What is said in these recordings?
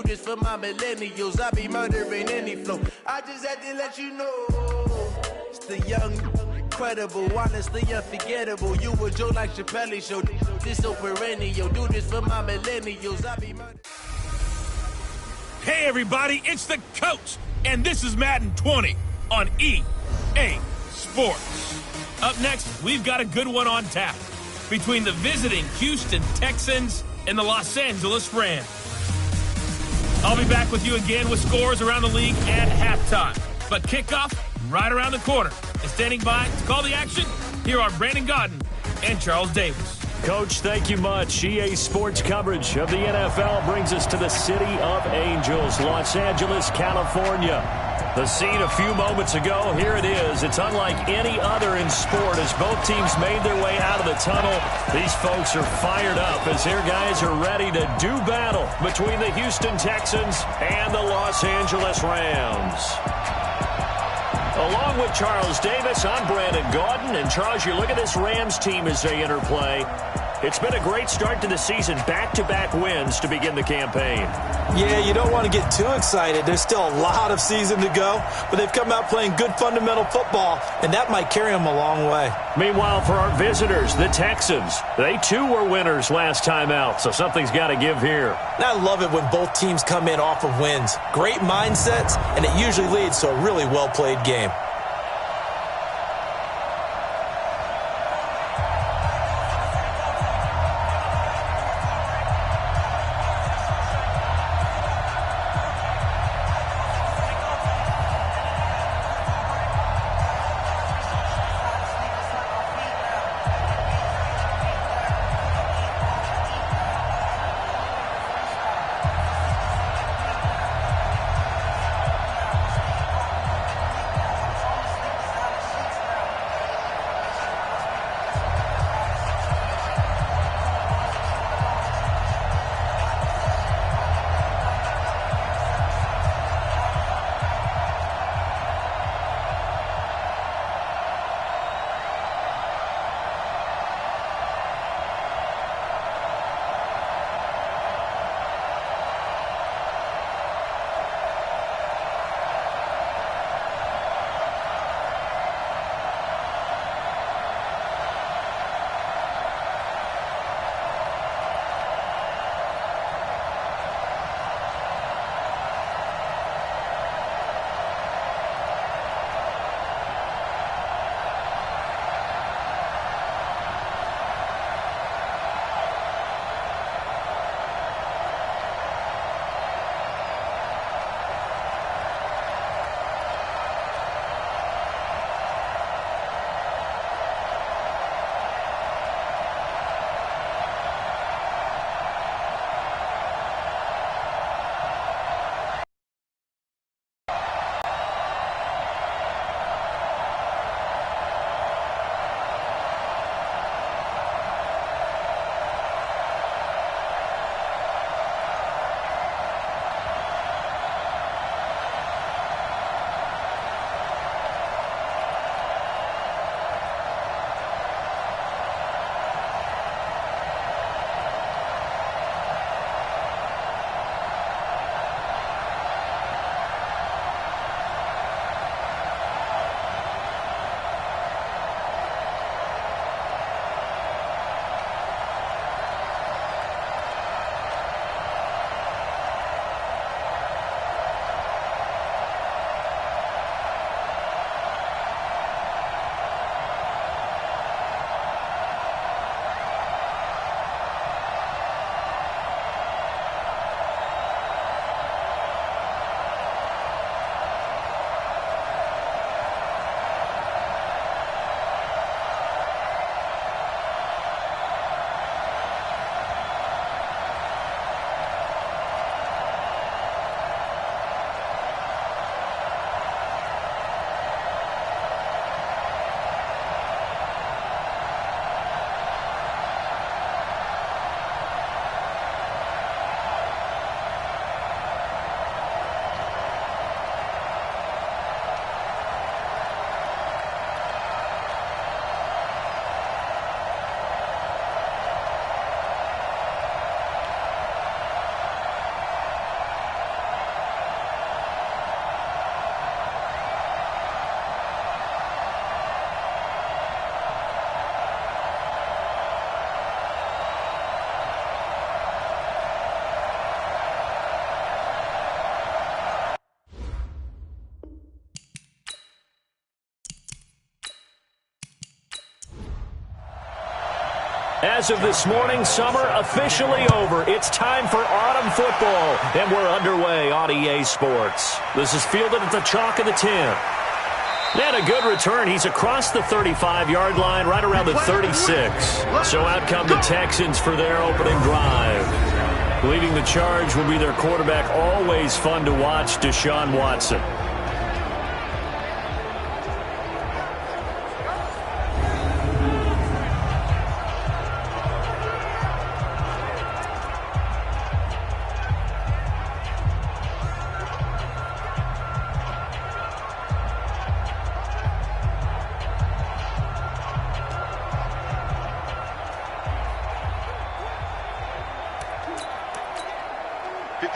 do this for my millennials. I be murdering any flow. I just had to let you know. It's the young, incredible, honestly unforgettable. You a Joe like Chappelle show. This so perennial. Do this for my millennials. I be murdering. Hey everybody, it's the coach, and this is Madden 20 on EA Sports. Up next, we've got a good one on tap between the visiting Houston Texans and the Los Angeles Rams. I'll be back with you again with scores around the league at halftime. But kickoff right around the corner. And standing by to call the action, here are Brandon Godden and Charles Davis. Coach, thank you much. EA Sports coverage of the NFL brings us to the City of Angels, Los Angeles, California. The scene a few moments ago, here it is. It's unlike any other in sport as both teams made their way out of the tunnel. These folks are fired up as their guys are ready to do battle between the Houston Texans and the Los Angeles Rams. Along with Charles Davis, I'm Brandon Gaudin. And Charles, you look at this Rams team as they enter play. It's been a great start to the season, back-to-back wins to begin the campaign. Yeah, you don't want to get too excited. There's still a lot of season to go, but they've come out playing good fundamental football, and that might carry them a long way. Meanwhile, for our visitors, the Texans, they too were winners last time out, so something's got to give here. And I love it when both teams come in off of wins. Great mindsets, and it usually leads to a really well-played game. As of this morning, summer officially over. It's time for autumn football, and we're underway on EA Sports. This is fielded at the chalk of the 10. And a good return. He's across the 35-yard line, right around the 36. So out come the Texans for their opening drive. Leading the charge will be their quarterback, always fun to watch, Deshaun Watson.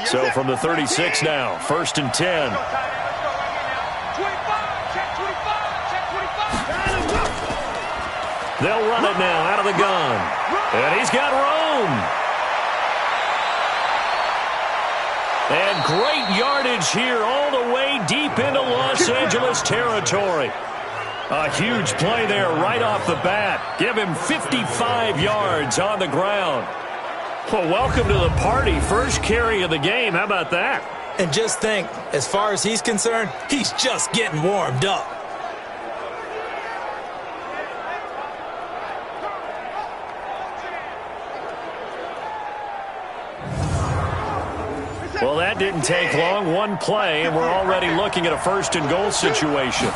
So from the 36 now, 1st and 10. They'll run it now out of the gun. And he's got room. And great yardage here all the way deep into Los Angeles territory. A huge play there right off the bat. Give him 55 yards on the ground. Well, welcome to the party. First carry of the game. How about that? And just think, as far as he's concerned, he's just getting warmed up. Well, that didn't take long. One play, and we're already looking at a 1st and goal situation.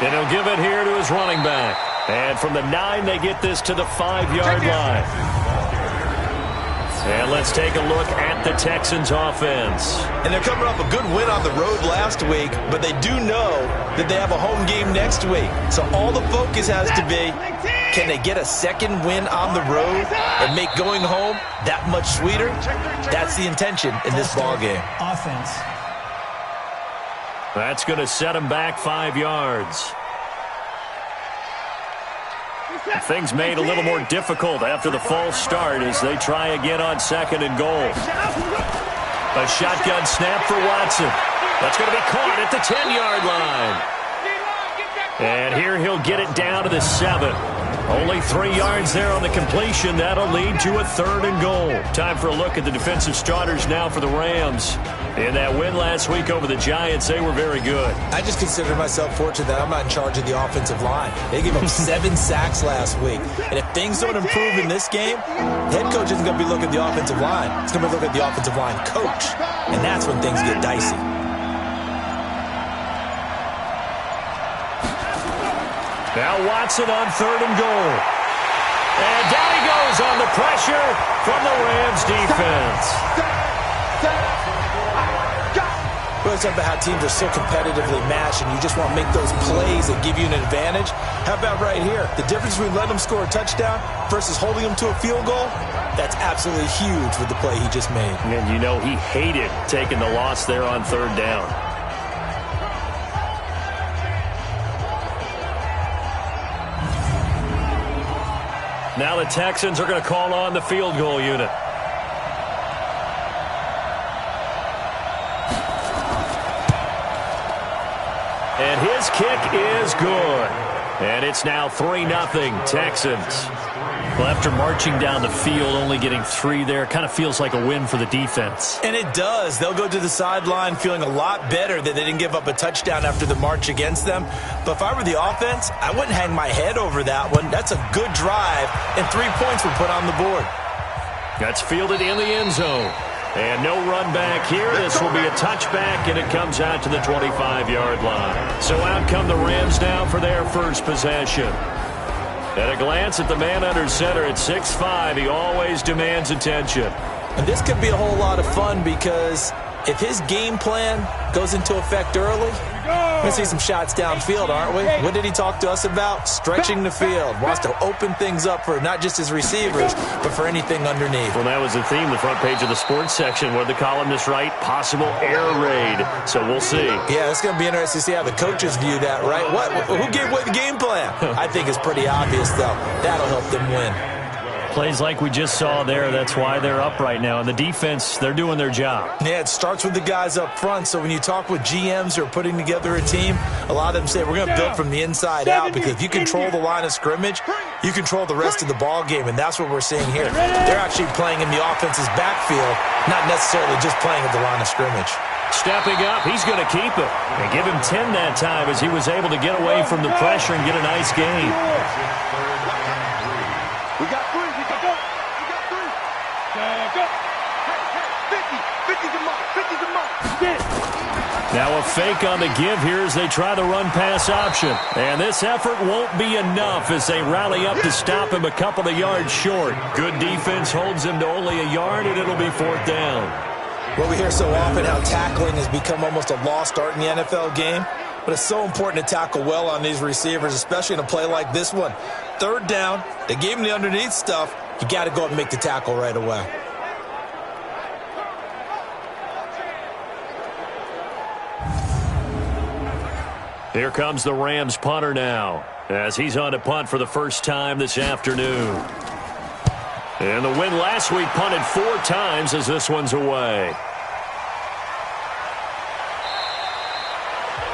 And he'll give it here to his running back. And from the 9, they get this to the 5-yard line. And let's take a look at the Texans offense. And they're coming off a good win on the road last week, but they do know that they have a home game next week. So all the focus has to be, can they get a second win on the road and make going home that much sweeter? That's the intention in this ballgame. Offense. That's going to set them back 5 yards. Things made a little more difficult after the false start as they try again on 2nd and goal. A shotgun snap for Watson. That's going to be caught at the 10-yard line. And here he'll get it down to the 7. Only 3 yards there on the completion. That'll lead to a 3rd and goal. Time for a look at the defensive starters now for the Rams. In that win last week over the Giants, they were very good. I just consider myself fortunate that I'm not in charge of the offensive line. They gave up 7 sacks last week. And if things don't improve in this game, head coach isn't going to be looking at the offensive line. He's going to be looking at the offensive line coach. And that's when things get dicey. Now Watson on 3rd and goal. And down he goes on the pressure from the Rams defense. Well, it's about how teams are so competitively matched and you just want to make those plays that give you an advantage. How about right here? The difference between letting them score a touchdown versus holding them to a field goal, that's absolutely huge with the play he just made. And you know he hated taking the loss there on 3rd down. Now the Texans are going to call on the field goal unit. And his kick is good. And it's now 3-0 Texans. Well, after marching down the field, only getting 3 there, kind of feels like a win for the defense. And it does. They'll go to the sideline feeling a lot better that they didn't give up a touchdown after the march against them. But if I were the offense, I wouldn't hang my head over that one. That's a good drive, and 3 points were put on the board. That's fielded in the end zone. And no run back here. This will be a touchback, and it comes out to the 25-yard line. So out come the Rams now for their first possession. At a glance at the man under center at 6'5", he always demands attention. And this could be a whole lot of fun because if his game plan goes into effect early, we're going to see some shots downfield, aren't we? What did he talk to us about? Stretching the field. Wants to open things up for not just his receivers, but for anything underneath. Well, that was the theme, the front page of the sports section. What did the columnist write? Possible air raid. So we'll see. Yeah, it's going to be interesting to see how the coaches view that, right? Who gave away the game plan? I think it's pretty obvious, though. That'll help them win. Plays like we just saw there, that's why they're up right now. And the defense, they're doing their job. Yeah, it starts with the guys up front. So when you talk with GMs who are putting together a team, a lot of them say we're going to build from the inside out, because if you control the line of scrimmage, you control the rest of the ball game, and that's what we're seeing here. They're actually playing in the offense's backfield, not necessarily just playing at the line of scrimmage. Stepping up, he's going to keep it. And give him 10 that time as he was able to get away from the pressure and get a nice gain. We got three. We got go. We got three. Go. Hey, 50. 50's a mark. 50's a mark. Now a fake on the give here as they try the run-pass option. And this effort won't be enough as they rally up to stop him a couple of yards short. Good defense holds him to only a yard, and it'll be 4th down. Well, we hear so often how tackling has become almost a lost art in the NFL game, but it's so important to tackle well on these receivers, especially in a play like this one. 3rd down, they gave him the underneath stuff. You got to go and make the tackle right away. Here comes the Rams punter now, as he's on to punt for the first time this afternoon. And the win last week punted 4 times as this one's away.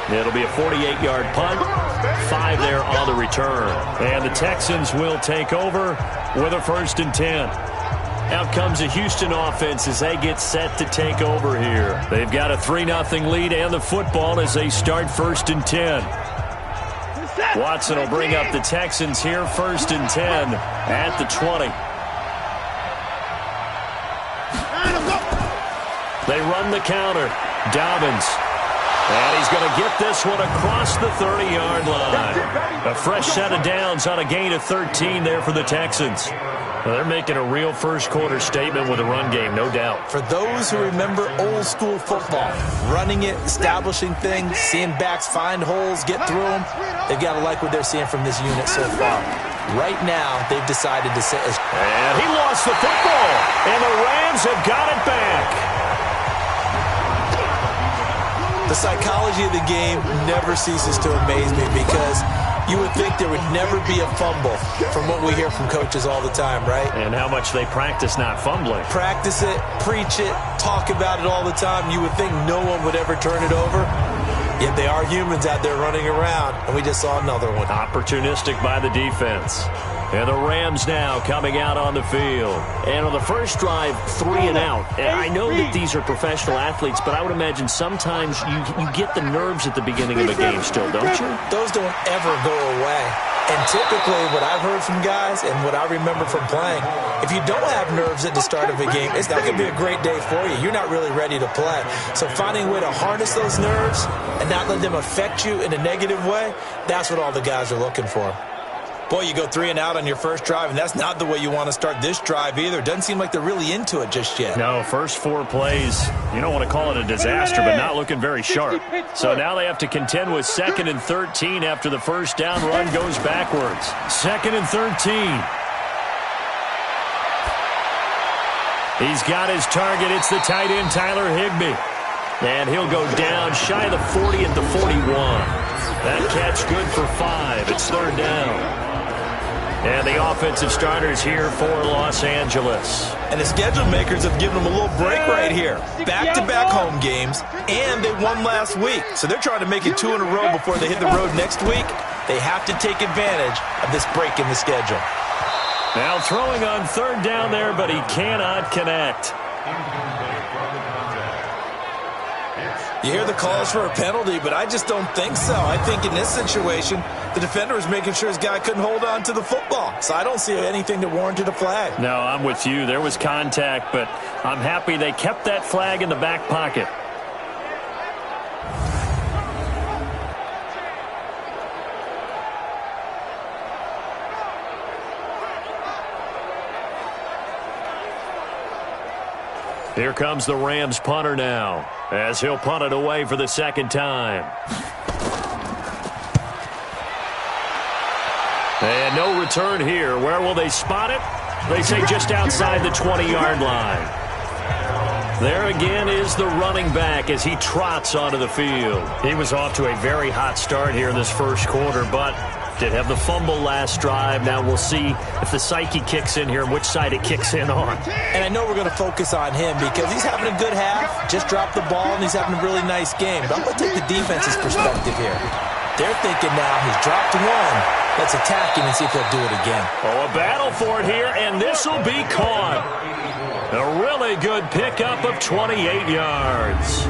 It'll be a 48-yard punt, 5 there on the return. And the Texans will take over with a 1st and 10. Out comes the Houston offense as they get set to take over here. They've got a 3-0 lead and the football as they start 1st and 10. Watson will bring up the Texans here, 1st and 10 at the 20. They run the counter. Dobbins. And he's going to get this one across the 30-yard line. A fresh set of downs on a gain of 13 there for the Texans. Well, they're making a real first-quarter statement with a run game, no doubt. For those who remember old-school football, running it, establishing things, seeing backs find holes, get through them, they've got to like what they're seeing from this unit so far. Right now, they've decided to sit as... And he lost the football, and the Rams have got it back. The psychology of the game never ceases to amaze me, because you would think there would never be a fumble from what we hear from coaches all the time, right? And how much they practice not fumbling. Practice it, preach it, talk about it all the time. You would think no one would ever turn it over. Yet they are humans out there running around, and we just saw another one. Opportunistic by the defense. And the Rams now coming out on the field. And on the first drive, 3 and out. And I know that these are professional athletes, but I would imagine sometimes you get the nerves at the beginning of a game still, don't you? Those don't ever go away. And typically what I've heard from guys and what I remember from playing, if you don't have nerves at the start of a game, it's not going to be a great day for you. You're not really ready to play. So finding a way to harness those nerves and not let them affect you in a negative way, that's what all the guys are looking for. Boy, you go 3 and out on your first drive, and that's not the way you want to start this drive either. It doesn't seem like they're really into it just yet. No, first 4 plays, you don't want to call it a disaster, but not looking very sharp. So now they have to contend with 2nd and 13 after the first down run goes backwards. 2nd and 13. He's got his target. It's the tight end, Tyler Higbee. And he'll go down shy of the 40 at the 41. That catch good for 5. It's 3rd down. And the offensive starters here for Los Angeles. And the schedule makers have given them a little break right here. Back-to-back home games, and they won last week. So they're trying to make it 2 in a row before they hit the road next week. They have to take advantage of this break in the schedule. Now throwing on 3rd down there, but he cannot connect. You hear the calls for a penalty, but I just don't think so. I think in this situation, the defender was making sure his guy couldn't hold on to the football. So I don't see anything that warranted a flag. No, I'm with you. There was contact, but I'm happy they kept that flag in the back pocket. Here comes the Rams punter now, as he'll punt it away for the 2nd time. And no return here. Where will they spot it? They say just outside the 20-yard line. There again is the running back as he trots onto the field. He was off to a very hot start here in this first quarter, but Did have the fumble last drive. Now we'll see if the psyche kicks in here and which side it kicks in on. And I know we're going to focus on him because he's having a good half, just dropped the ball, and he's having a really nice game. But I'm going to take the defense's perspective here. They're thinking now he's dropped one. Let's attack him and see if he'll do it again. Oh, a battle for it here, and this will be caught. A really good pickup of 28 yards.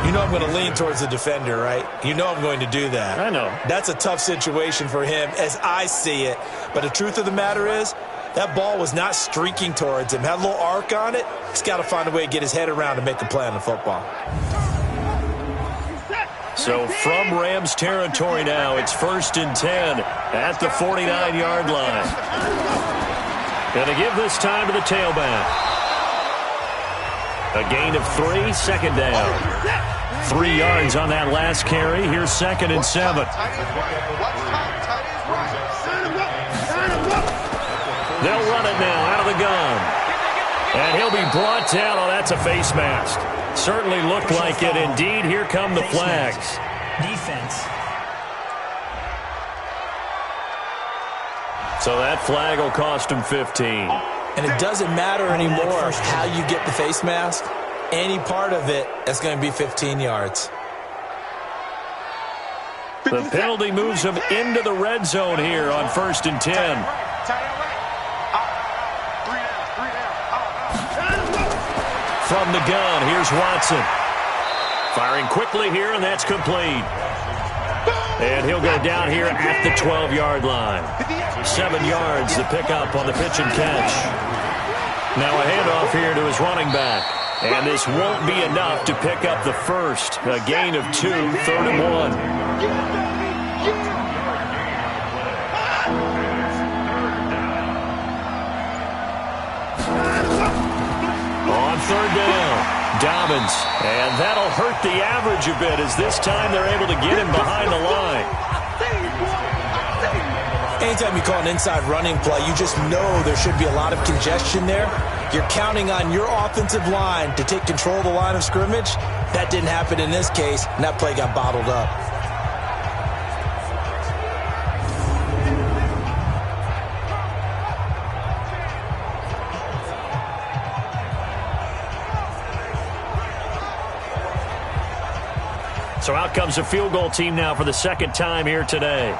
You know I'm going to lean towards the defender, right? You know I'm going to do that. I know. That's a tough situation for him as I see it. But the truth of the matter is, that ball was not streaking towards him. Had a little arc on it. He's got to find a way to get his head around and make a play on the football. So from Rams territory now, it's 1st and 10 at the 49-yard line. Going to give this time to the tailback. A gain of 3, second down. 3 yards on that last carry. Here's 2nd and 7. They'll run it now out of the gun. And he'll be brought down. Oh, that's a face mask. Certainly looked like it. Indeed, here come the flags. Defense. So that flag will cost him 15. And it doesn't matter anymore how you get the face mask. Any part of it, that's going to be 15 yards. The penalty moves him into the red zone here on 1st and 10. From the gun, here's Watson. Firing quickly here, and that's complete. And he'll go down here at the 12-yard line. 7 yards to pick up on the pitch and catch. Now a handoff here to his running back. And this won't be enough to pick up the first. A gain of 2, 3rd and 1. On 3rd down, Dobbins. And that'll hurt the average a bit as this time they're able to get him behind the line. Anytime you call an inside running play, you just know there should be a lot of congestion there. You're counting on your offensive line to take control of the line of scrimmage. That didn't happen in this case, and that play got bottled up. So out comes the field goal team now for the 2nd time here today.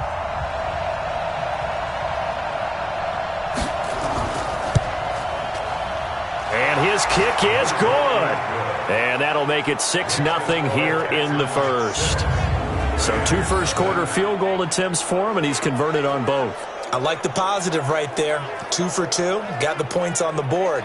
His kick is good. And that'll make it 6-0 here in the first. So 2 first-quarter field goal attempts for him, and he's converted on both. I like the positive right there. 2 for 2. Got the points on the board.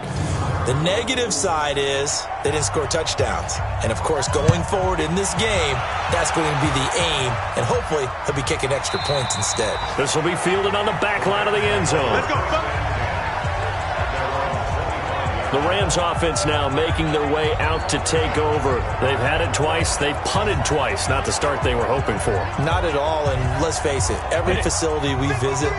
The negative side is they didn't score touchdowns. And, of course, going forward in this game, that's going to be the aim. And hopefully he'll be kicking extra points instead. This will be fielded on the back line of the end zone. Let's go, son. The Rams offense now making their way out to take over. They've had it twice. They've punted twice. Not the start they were hoping for. Not at all, and let's face it, every facility we visit,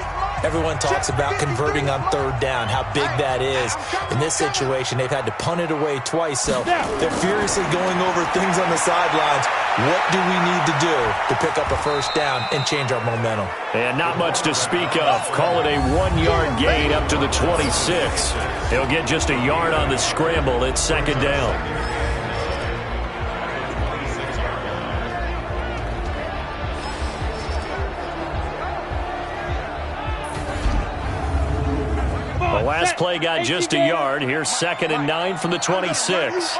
everyone talks about converting on 3rd down, how big that is. In this situation, they've had to punt it away twice, so they're furiously going over things on the sidelines. What do we need to do to pick up a 1st down and change our momentum? And not much to speak of. Call it a 1-yard gain up to the 26. He'll get just a yard on the scramble. It's 2nd down. The last play got just a yard. Here's 2nd and 9 from the 26.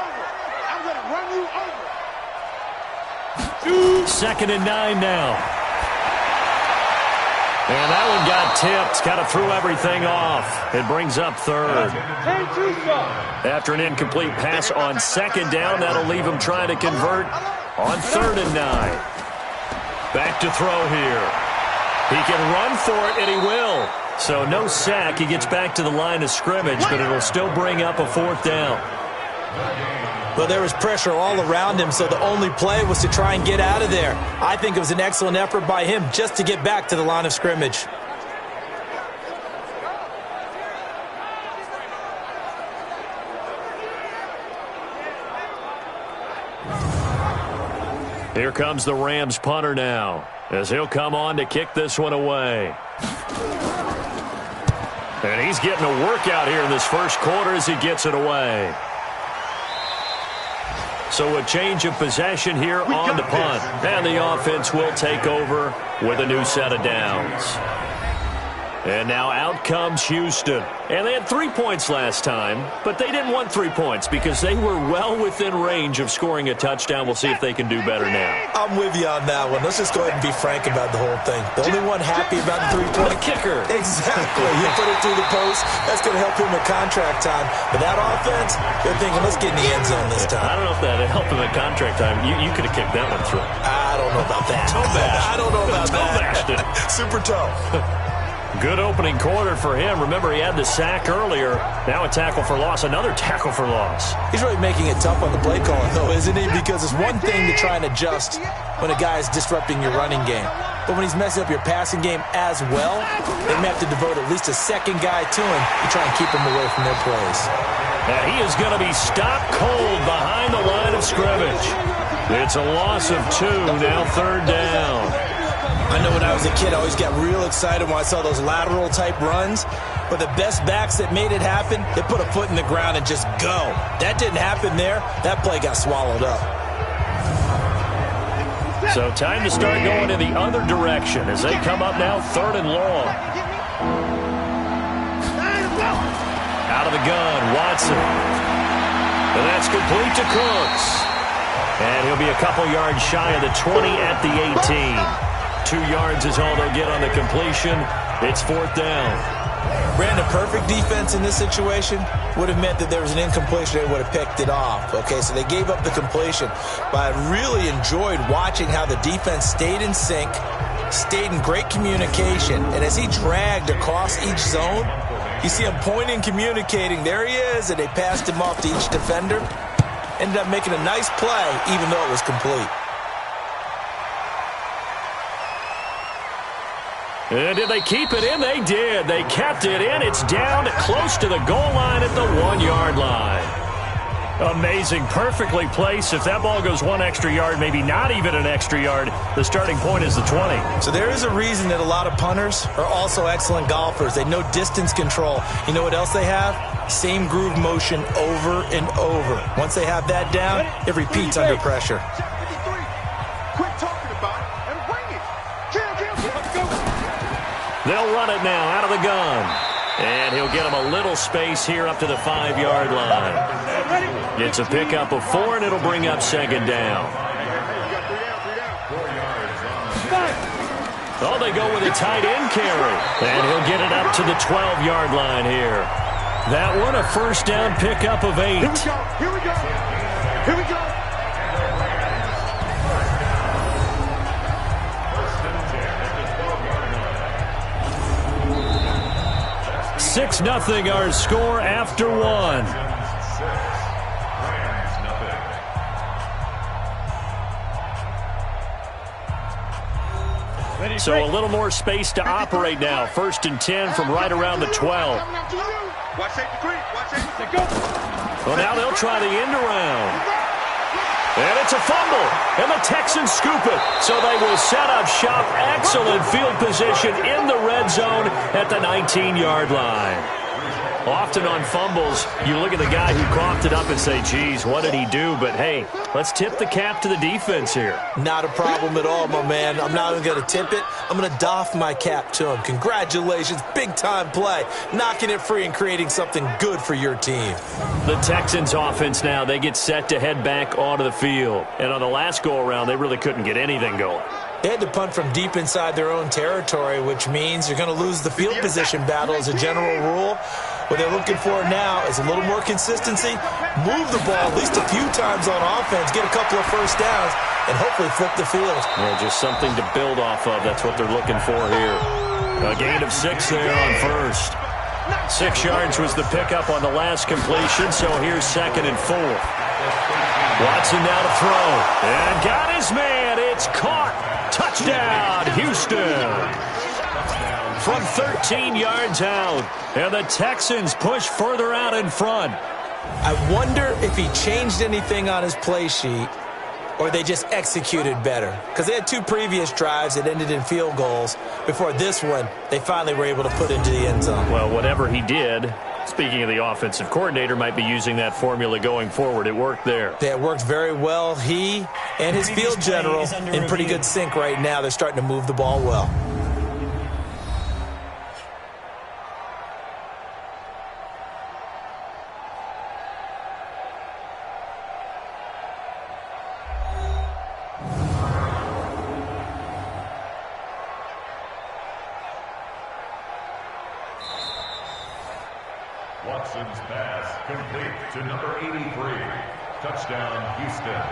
2nd and 9 now. And that one got tipped. Kind of threw everything off. It brings up 3rd. After an incomplete pass on 2nd down, that'll leave him trying to convert on 3rd and 9. Back to throw here. He can run for it, and he will. So no sack. He gets back to the line of scrimmage, but it'll still bring up a 4th down. Well, there was pressure all around him, so the only play was to try and get out of there. I think it was an excellent effort by him just to get back to the line of scrimmage. Here comes the Rams punter now. as he'll come on to kick this one away. And he's getting a workout here in this first quarter as he gets it away. So a change of possession here on the punt. And the offense will take over with a new set of downs. And now out comes Houston. And they had 3 points last time, but they didn't want 3 points because they were well within range of scoring a touchdown. We'll see if they can do better now. I'm with you on that one. Let's just go ahead and be frank about the whole thing. The only one happy about the three-point kicker. Exactly. He put it through the post. That's going to help him with contract time. But that offense, they're thinking, let's get in the end zone this time. I don't know if that helped him at contract time. You could have kicked that one through. I don't know about that. I don't know about that. Bashed it. Super toe. Good opening quarter for him. Remember, he had the sack earlier. Now a tackle for loss. Another tackle for loss. He's really making it tough on the play calling, though, isn't he? Because it's one thing to try and adjust when a guy is disrupting your running game. But when he's messing up your passing game as well, they may have to devote at least a second guy to him to try and keep him away from their plays. Now he is going to be stopped cold behind the line of scrimmage. It's a loss of 2, now 3rd down. I know when I was a kid, I always got real excited when I saw those lateral-type runs. But the best backs that made it happen, they put a foot in the ground and just go. That didn't happen there. That play got swallowed up. So time to start going in the other direction as they come up now 3rd and long. Out of the gun, Watson. And that's complete to Cooks. And he'll be a couple yards shy of the 20 at the 18. 2 yards is all they'll get on the completion. It's 4th down. Brandon, perfect defense in this situation would have meant that there was an incompletion. They would have picked it off. Okay, so they gave up the completion. But I really enjoyed watching how the defense stayed in sync, stayed in great communication. And as he dragged across each zone, you see him pointing, communicating. There he is, and they passed him off to each defender. Ended up making a nice play, even though it was complete. And did they keep it in? They did. They kept it in. It's down close to the goal line at the 1-yard line. Amazing. Perfectly placed. If that ball goes 1 extra yard, maybe not even an extra yard, the starting point is the 20. So there is a reason that a lot of punters are also excellent golfers. They know distance control. You know what else they have? Same groove motion over and over. Once they have that down, it repeats under pressure. Quit talking about it and bring it. Let's go. They'll run it now out of the gun. And he'll get him a little space here up to the 5-yard line. It's a pickup of 4, and it'll bring up 2nd down. Oh, they go with a tight end carry. And he'll get it up to the 12-yard line here. That one a 1st down pickup of 8. Here we go. Here we go. Here we go. 6-0 our score after 1. So a little more space to operate now. 1st and 10 from right around the 12. Watch safety three. Watch safety. Go. Well, now they'll try the end around. And it's a fumble, and the Texans scoop it. So they will set up shop. Excellent field position in the red zone at the 19-yard line. Often on fumbles, you look at the guy who coughed it up and say, geez, what did he do? But, hey, let's tip the cap to the defense here. Not a problem at all, my man. I'm not even going to tip it. I'm going to doff my cap to him. Congratulations. Big-time play. Knocking it free and creating something good for your team. The Texans offense now, they get set to head back onto the field. And on the last go-around, they really couldn't get anything going. They had to punt from deep inside their own territory, which means you're going to lose the field position battle as a general rule. What they're looking for now is a little more consistency, move the ball at least a few times on offense, get a couple of 1st downs, and hopefully flip the field. Yeah, just something to build off of. That's what they're looking for here. A gain of 6 there on 1st. 6 yards was the pickup on the last completion, so here's 2nd and 4. Watson now to throw. And got his man. It's caught. Touchdown, Houston. From 13 yards out. And the Texans push further out in front. I wonder if he changed anything on his play sheet or they just executed better? Because they had 2 previous drives that ended in field goals. Before this one, they finally were able to put into the end zone. Well, whatever he did, speaking of the offensive coordinator, might be using that formula going forward. It worked there. Yeah, it worked very well. He and his field general in pretty good sync right now. They're starting to move the ball well. Watson's pass complete to number 83. Touchdown, Houston.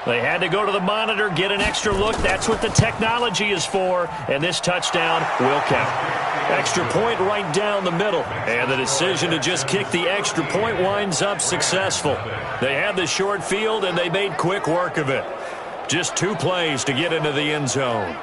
They had to go to the monitor, get an extra look. That's what the technology is for. And this touchdown will count. Extra point right down the middle. And the decision to just kick the extra point winds up successful. They had the short field, and they made quick work of it. Just 2 plays to get into the end zone.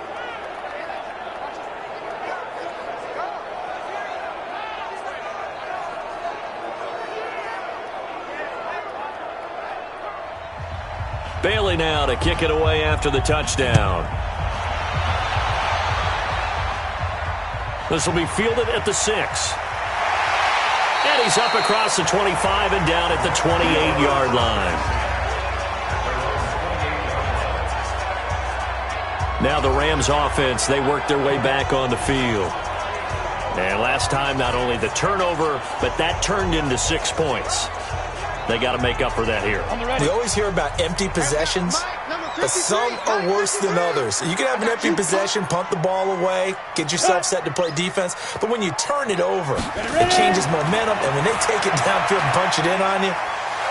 Bailey now to kick it away after the touchdown. This will be fielded at the 6. And he's up across the 25 and down at the 28-yard line. Now the Rams offense, they work their way back on the field. And last time, not only the turnover, but that turned into 6 points. They got to make up for that here. We always hear about empty possessions, but some are worse than others. You can have an empty possession, punt the ball away, get yourself set to play defense, but when you turn it over, it changes momentum, and when they take it downfield and punch it in on you,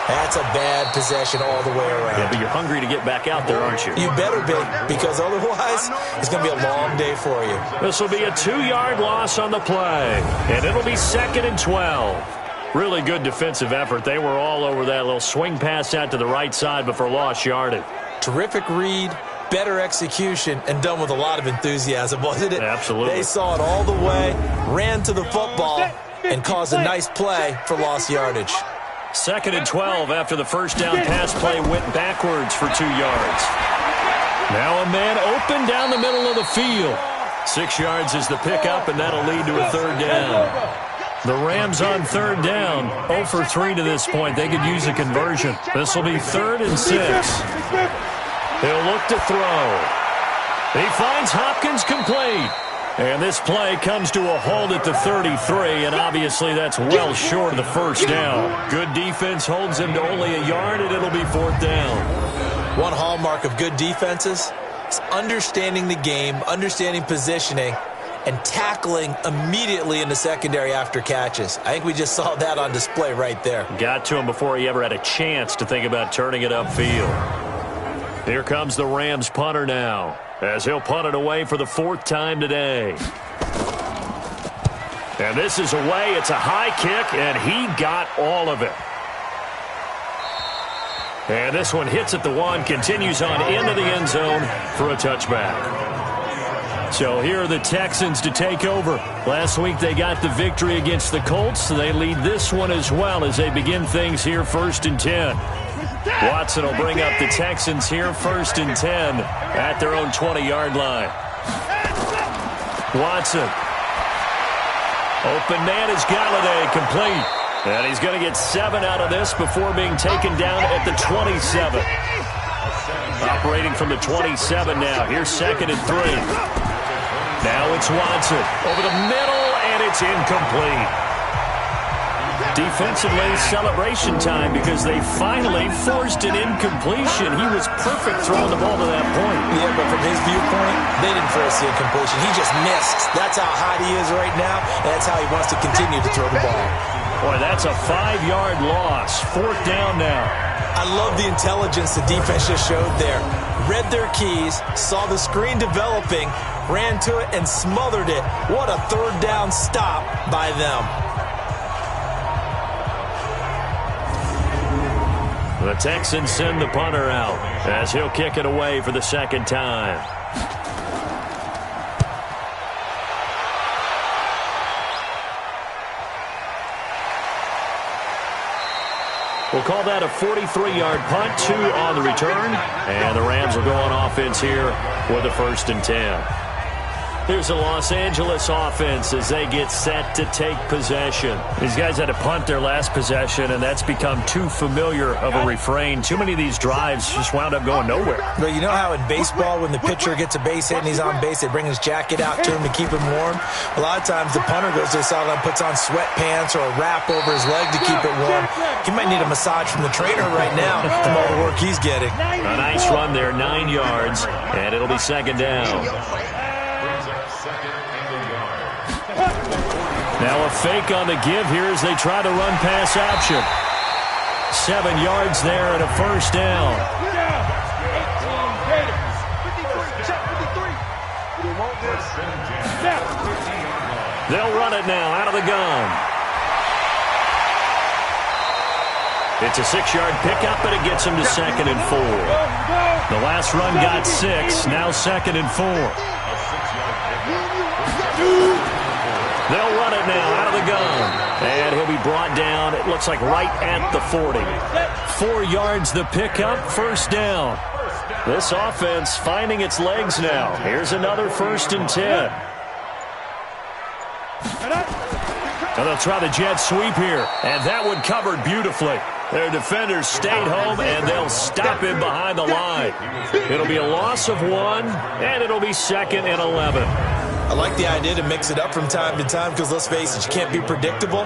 that's a bad possession all the way around. Yeah, but you're hungry to get back out there, aren't you? You better be, because otherwise, it's going to be a long day for you. This will be a 2-yard loss on the play, and it'll be 2nd and 12. Really good defensive effort. They were all over that little swing pass out to the right side before lost yardage. Terrific read, better execution, and done with a lot of enthusiasm, wasn't it? Absolutely. They saw it all the way, ran to the football, and caused a nice play for lost yardage. 2nd and 12 after the first down pass play went backwards for 2 yards. Now a man open down the middle of the field. 6 yards is the pickup, and that'll lead to a 3rd down. The Rams on 3rd down, 0 for 3 to this point. They could use a conversion. This will be 3rd and 6. He'll look to throw. He finds Hopkins complete. And this play comes to a halt at the 33, and obviously that's well short of the first down. Good defense holds him to only a yard, and it'll be 4th down. One hallmark of good defenses is understanding the game, understanding positioning, and tackling immediately in the secondary after catches. I think we just saw that on display right there. Got to him before he ever had a chance to think about turning it upfield. Here comes the Rams punter now, as he'll punt it away for the 4th time today. And this is away. It's a high kick, and he got all of it. And this one hits at the 1, continues on into the end zone for a touchback. So here are the Texans to take over. Last week they got the victory against the Colts, so they lead this one as well as they begin things here 1st and 10. Watson will bring up the Texans here 1st and 10 at their own 20-yard line. Watson. Open man is Galladay, complete. And he's going to get 7 out of this before being taken down at the 27. Operating from the 27 now. Here's 2nd and 3. Now it's Watson over the middle, and it's incomplete. Defensively, celebration time because they finally forced an incompletion. He was perfect throwing the ball to that point. Yeah, but from his viewpoint, they didn't force the incompletion. He just missed. That's how hot he is right now, and that's how he wants to continue to throw the ball. Boy, that's a 5-yard loss. 4th down now. I love the intelligence the defense just showed there. Read their keys, saw the screen developing, ran to it, and smothered it. What a 3rd down stop by them. The Texans send the punter out as he'll kick it away for the 2nd time. We'll We'll call that a 43-yard punt, 2 on the return. And the Rams will go on offense here with a 1st and 10. Here's the Los Angeles offense as they get set to take possession. These guys had to punt their last possession, and that's become too familiar of a refrain. Too many of these drives just wound up going nowhere. Well, you know how in baseball, when the pitcher gets a base hit and he's on base, they bring his jacket out to him to keep him warm? A lot of times the punter goes to the sideline, puts on sweatpants or a wrap over his leg to keep it warm. He might need a massage from the trainer right now from all the work he's getting. A nice run there, 9 yards, and it'll be 2nd down. Now a fake on the give here as they try to run pass option. 7 yards there and a 1st down. They'll run it now out of the gun. It's a 6-yard pickup, but it gets him to 2nd and 4. The last run got 6, now 2nd and 4. They'll run it now out of the gun. And he'll be brought down, it looks like right at the 40. 4 yards the pickup, 1st down. This offense finding its legs now. Here's another 1st and 10. And they'll try the jet sweep here. And that one covered beautifully. Their defenders stayed home, and they'll stop him behind the line. It'll be a loss of 1, and it'll be 2nd and 11. I like the idea to mix it up from time to time because, let's face it, you can't be predictable.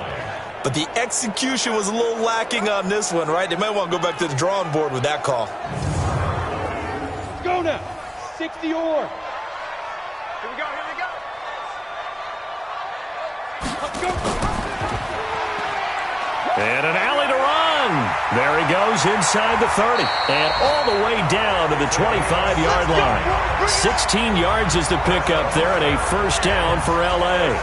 But the execution was a little lacking on this one, right? They might want to go back to the drawing board with that call. Let's go now. 60 or. Here we go, here we go. Let's go. And an alley to run. There he goes inside the 30. And all the way down to the 25-yard line. 16 yards is the pickup there and a 1st down for L.A.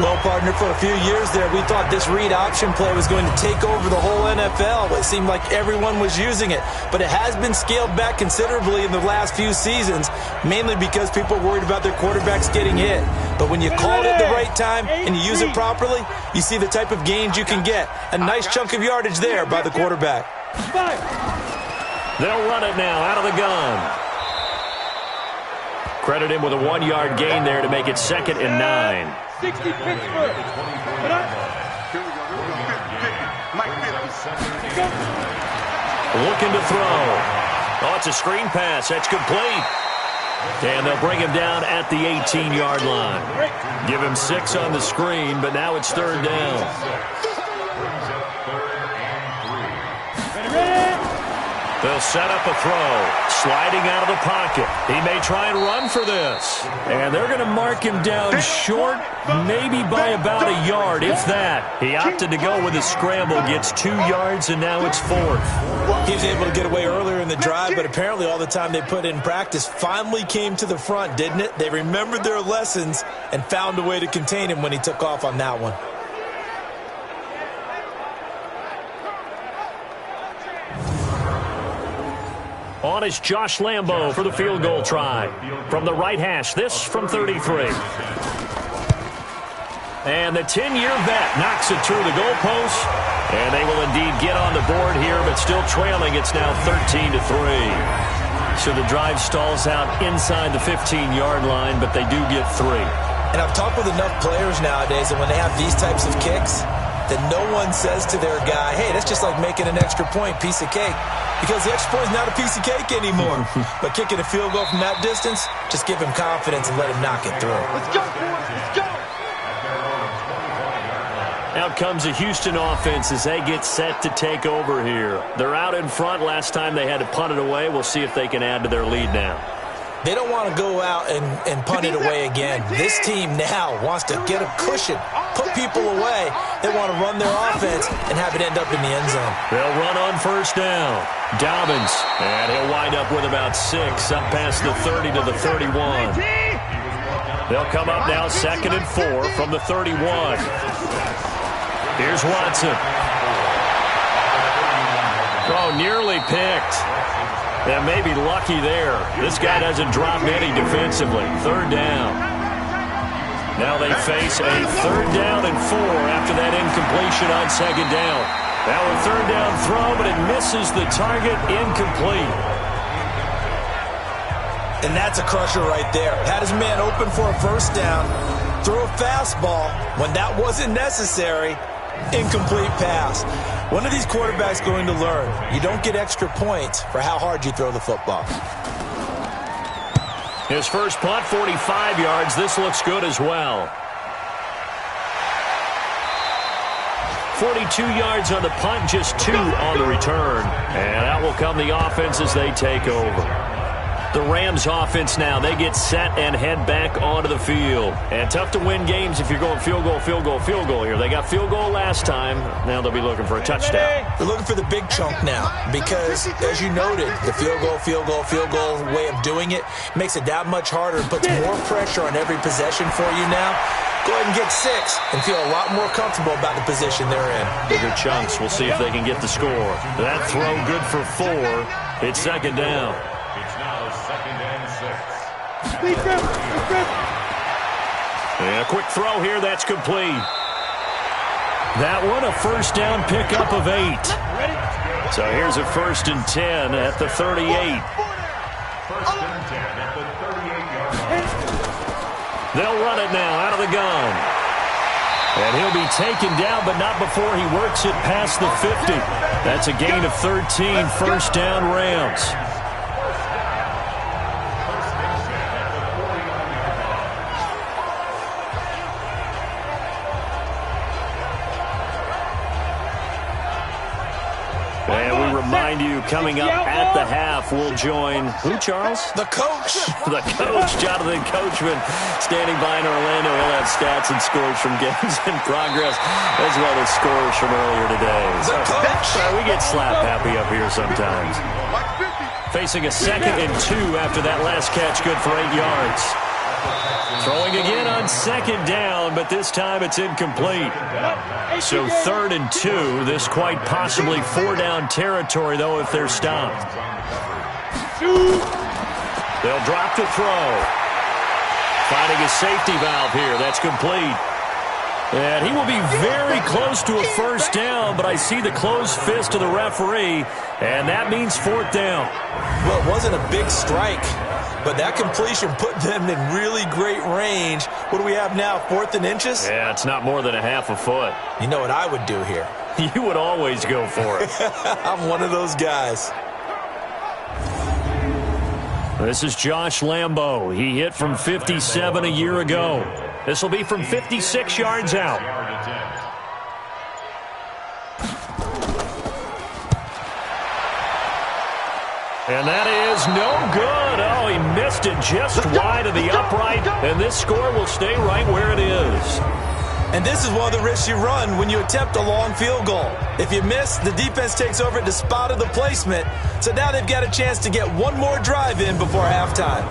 Well, partner, for a few years there, we thought this read option play was going to take over the whole NFL. It seemed like everyone was using it. But it has been scaled back considerably in the last few seasons, mainly because people are worried about their quarterbacks getting hit. But when you call it at the right time and you use it properly, you see the type of gains you can get. A nice chunk of yardage there by the quarterback. They'll run it now out of the gun. Credit him with a 1-yard gain there to make it 2nd and 9. 60 Pittsburgh. Looking to throw. Oh, it's a screen pass. That's complete. And they'll bring him down at the 18-yard line. Give him 6 on the screen, but now it's 3rd down. They'll set up a throw. Sliding out of the pocket. He may try and run for this. And they're going to mark him down short, maybe by about a yard, if that. He opted to go with a scramble, gets 2 yards, and now it's 4th. He was able to get away earlier in the drive, but apparently all the time they put in practice finally came to the front, didn't it? They remembered their lessons and found a way to contain him when he took off on that one. On is Josh Lambo for the field goal try. From the right hash, this from 33. And the 10-year vet knocks it through the goalpost. And they will indeed get on the board here, but still trailing. It's now 13-3. So the drive stalls out inside the 15-yard line, but they do get 3. And I've talked with enough players nowadays that when they have these types of kicks, that no one says to their guy, hey, that's just like making an extra point, piece of cake. Because the extra point is not a piece of cake anymore. But kicking a field goal from that distance, just give him confidence and let him knock it through. Let's go, boys. Let's go. Out comes the Houston offense as they get set to take over here. They're out in front. Last time they had to punt it away. We'll see if they can add to their lead now. They don't want to go out and punt it away again. This team now wants to get a cushion, put people away. They want to run their offense and have it end up in the end zone. They'll run on 1st down. Dobbins, and he'll wind up with about 6, up past the 30 to the 31. They'll come up now 2nd and 4 from the 31. Here's Watson. Oh, nearly picked. And maybe lucky there. This guy doesn't drop any defensively. 3rd down. Now they face a 3rd down and 4 after that incompletion on 2nd down. Now a third down throw, but it misses the target, incomplete. And that's a crusher right there. Had his man open for a first down, throw a fastball when that wasn't necessary, incomplete pass. One of these quarterbacks going to learn, you don't get extra points for how hard you throw the football. His first punt, 45 yards. This looks good as well. 42 yards on the punt, just 2 on the return. And out will come the offense as they take over. The Rams offense now, they get set and head back onto the field. And tough to win games if you're going field goal, field goal, field goal here. They got field goal last time. Now they'll be looking for a touchdown. They're looking for the big chunk now because, as you noted, the field goal way of doing it makes it that much harder, puts more pressure on every possession for you now. Go ahead and get 6 and feel a lot more comfortable about the position they're in. Bigger chunks. We'll see if they can get the score. That throw good for 4. It's second down. It's now second and 6. And a quick throw here. That's complete. That one a first down pickup of 8. So here's a 1st and 10 at the 38. First and 10 at the 38-yard line. They'll run it now out of the gun. And he'll be taken down, but not before he works it past the 50. That's a gain of 13, first down Rams. And we remind you, coming up at the half, we'll join who, Charles? The coach. The coach, Jonathan Coachman, standing by in Orlando. He'll have stats and scores from games in progress, as well as scores from earlier today. The coach. We get slap happy up here sometimes. Facing a 2nd and 2 after that last catch, good for 8 yards. Throwing again on 2nd down, but this time it's incomplete. So 3rd and 2. This quite possibly 4-down territory, though, if they're stopped. They'll drop to throw. Finding a safety valve here. That's complete. And he will be very close to a first down, but I see the closed fist of the referee, and that means 4th down. Well, it wasn't a big strike, but that completion put them in really great range. What do we have now, 4th and inches? Yeah, it's not more than a half a foot. You know what I would do here? You would always go for it. I'm one of those guys. This is Josh Lambo. He hit from 57 a year ago. This will be from 56 yards out. And that is no good. Oh, he missed it just wide of the upright, and this score will stay right where it is. And this is one of the risks you run when you attempt a long field goal. If you miss, the defense takes over at the spot of the placement. So now they've got a chance to get one more drive in before halftime.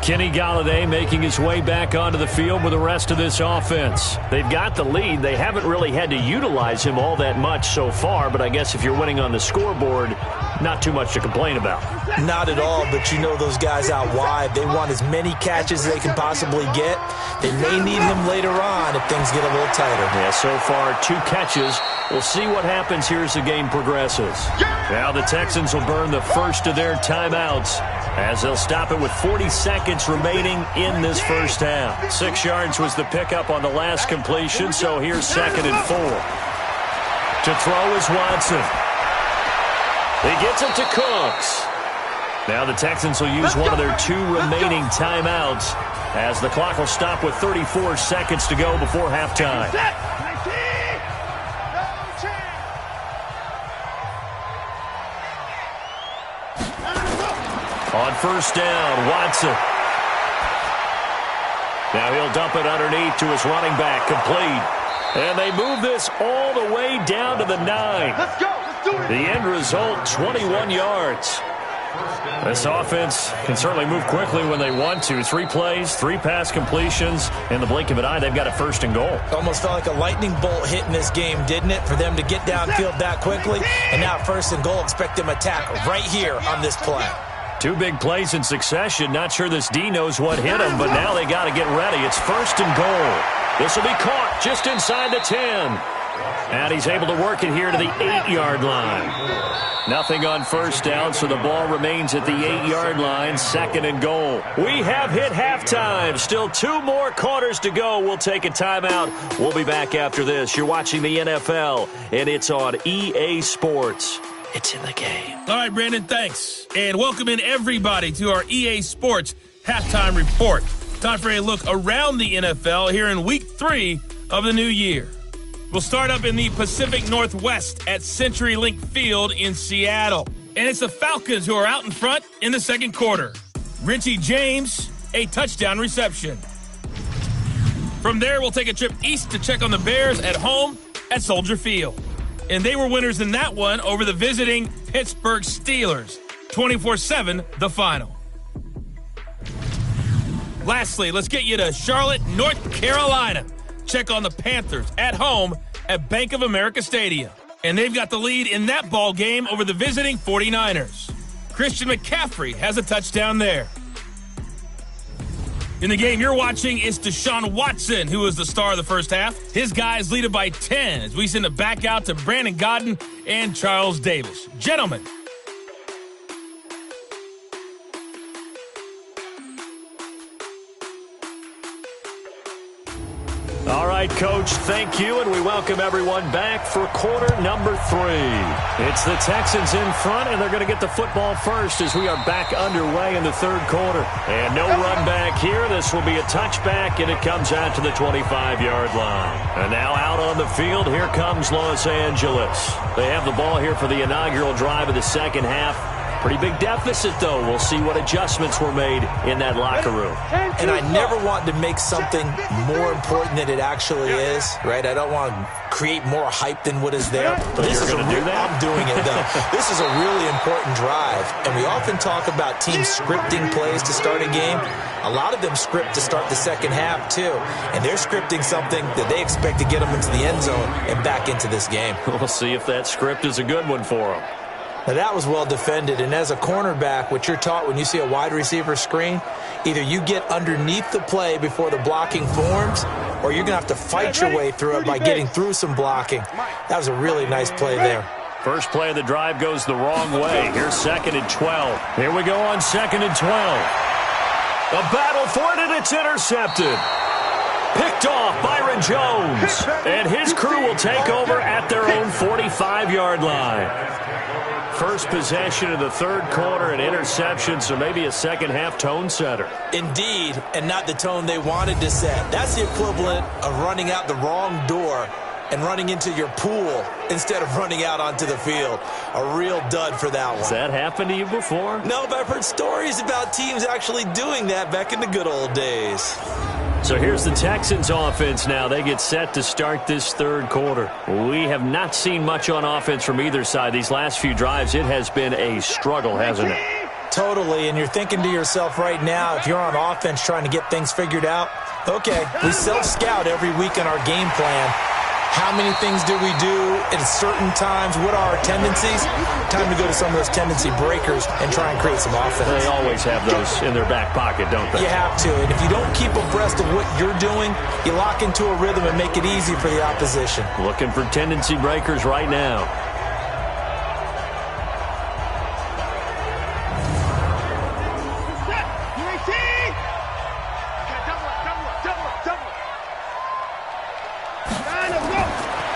Kenny Golladay making his way back onto the field with the rest of this offense. They've got the lead. They haven't really had to utilize him all that much so far, but I guess if you're winning on the scoreboard, not too much to complain about. Not at all, but you know those guys out wide, they want as many catches as they can possibly get. They may need him later on if things get a little tighter. Yeah, so far 2 catches. We'll see what happens here as the game progresses. Now the Texans will burn the first of their timeouts as they'll stop it with 40 seconds remaining in this first half. 6 yards was the pickup on the last completion, so here's 2nd and 4. To throw is Watson. He gets it to Cooks. Now the Texans will use one of their 2 remaining timeouts as the clock will stop with 34 seconds to go before halftime. On first down, Watson. Now he'll dump it underneath to his running back, complete. And they move this all the way down to the 9. Let's go. Let's do it. The end result, 21 yards. This offense can certainly move quickly when they want to. 3 plays, 3 pass completions. In the blink of an eye, they've got a 1st and goal. Almost felt like a lightning bolt hit in this game, didn't it? For them to get downfield that quickly. And now 1st and goal, expect them to attack right here on this play. 2 big plays in succession. Not sure this D knows what hit him, but now they got to get ready. It's 1st and goal. This will be caught just inside the 10. And he's able to work it here to the 8-yard line. Nothing on first down, so the ball remains at the 8-yard line, 2nd and goal. We have hit halftime. Still 2 more quarters to go. We'll take a timeout. We'll be back after this. You're watching the NFL, and it's on EA Sports. It's in the game. All right, Brandon, thanks. And welcome in everybody to our EA Sports Halftime Report. Time for a look around the NFL here in Week 3 of the new year. We'll start up in the Pacific Northwest at CenturyLink Field in Seattle. And it's the Falcons who are out in front in the second quarter. Richie James, a touchdown reception. From there, we'll take a trip east to check on the Bears at home at Soldier Field. And they were winners in that one over the visiting Pittsburgh Steelers. 24-7, the final. Lastly, let's get you to Charlotte, North Carolina. Check on the Panthers at home at Bank of America Stadium. And they've got the lead in that ball game over the visiting 49ers. Christian McCaffrey has a touchdown there. In the game you're watching is Deshaun Watson, who was the star of the first half. His guys lead it by 10 as we send it back out to Brandon Godden and Charles Davis. Gentlemen. All right, Coach, thank you, and we welcome everyone back for quarter number 3. It's the Texans in front, and they're going to get the football first as we are back underway in the third quarter. And no run back here. This will be a touchback, and it comes out to the 25-yard line. And now out on the field, here comes Los Angeles. They have the ball here for the inaugural drive of the second half. Pretty big deficit, though. We'll see what adjustments were made in that locker room. And I never want to make something more important than it actually is, right? I don't want to create more hype than what is there. But this is going to do that? I'm doing it, though. This is a really important drive. And we often talk about teams scripting plays to start a game. A lot of them script to start the second half, too. And they're scripting something that they expect to get them into the end zone and back into this game. We'll see if that script is a good one for them. Now, that was well defended, and as a cornerback, what you're taught when you see a wide receiver screen, either you get underneath the play before the blocking forms, or you're going to have to fight your way through it by getting through some blocking. That was a really nice play there. First play of the drive goes the wrong way. Here's 2nd and 12. Here we go on 2nd and 12. A battle for it, and it's intercepted. Picked off Byron Jones, and his crew will take over at their own 45-yard line. First possession of the third quarter, an interception, so maybe a second-half tone setter. Indeed, and not the tone they wanted to set. That's the equivalent of running out the wrong door and running into your pool instead of running out onto the field. A real dud for that one. Has that happened to you before? No, but I've heard stories about teams actually doing that back in the good old days. So here's the Texans offense now. They get set to start this third quarter. We have not seen much on offense from either side. These last few drives, it has been a struggle, hasn't it? Totally, and you're thinking to yourself right now, if you're on offense trying to get things figured out, okay, we self-scout every week in our game plan. How many things do we do at certain times? What are our tendencies? Time to go to some of those tendency breakers and try and create some offense. They always have those in their back pocket, don't they? You have to, and if you don't keep abreast of what you're doing, you lock into a rhythm and make it easy for the opposition. Looking for tendency breakers right now.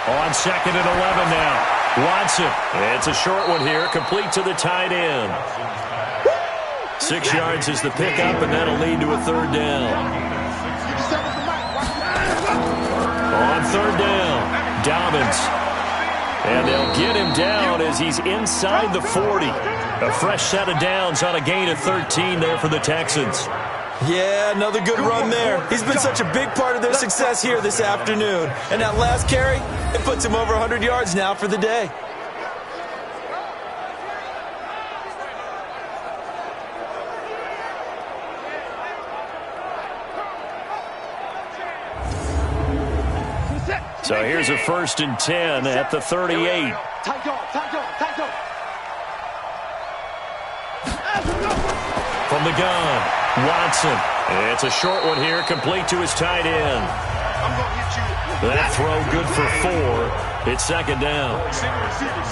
On 2nd and 11 now. Watson. It's a short one here, complete to the tight end. 6 yards is the pickup, and that'll lead to a third down. On third down, Dobbins. And they'll get him down as he's inside the 40. A fresh set of downs on a gain of 13 there for the Texans. Yeah, another good run there. He's been such a big part of their success here this afternoon. And that last carry, it puts him over 100 yards now for the day. So here's a 1st and 10 at the 38. From the gun, Watson. It's a short one here, complete to his tight end. That throw good for 4. It's second down.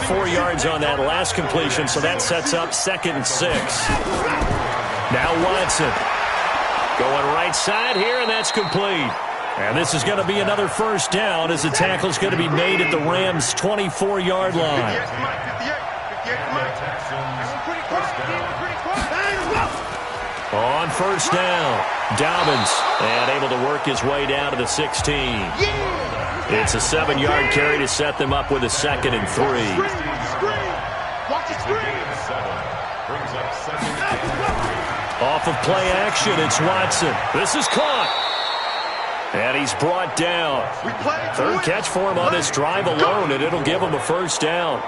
4 yards on that last completion, so that sets up 2nd and 6. Now Watson going right side here, and that's complete. And this is going to be another first down as the tackle is going to be made at the Rams' 24-yard line. On first down, Dobbins, and able to work his way down to the 16. It's a 7-yard carry to set them up with a 2nd and 3. Off of play action, it's Watson. This is caught. And he's brought down. 3rd catch for him on this drive alone, and it'll give him a first down.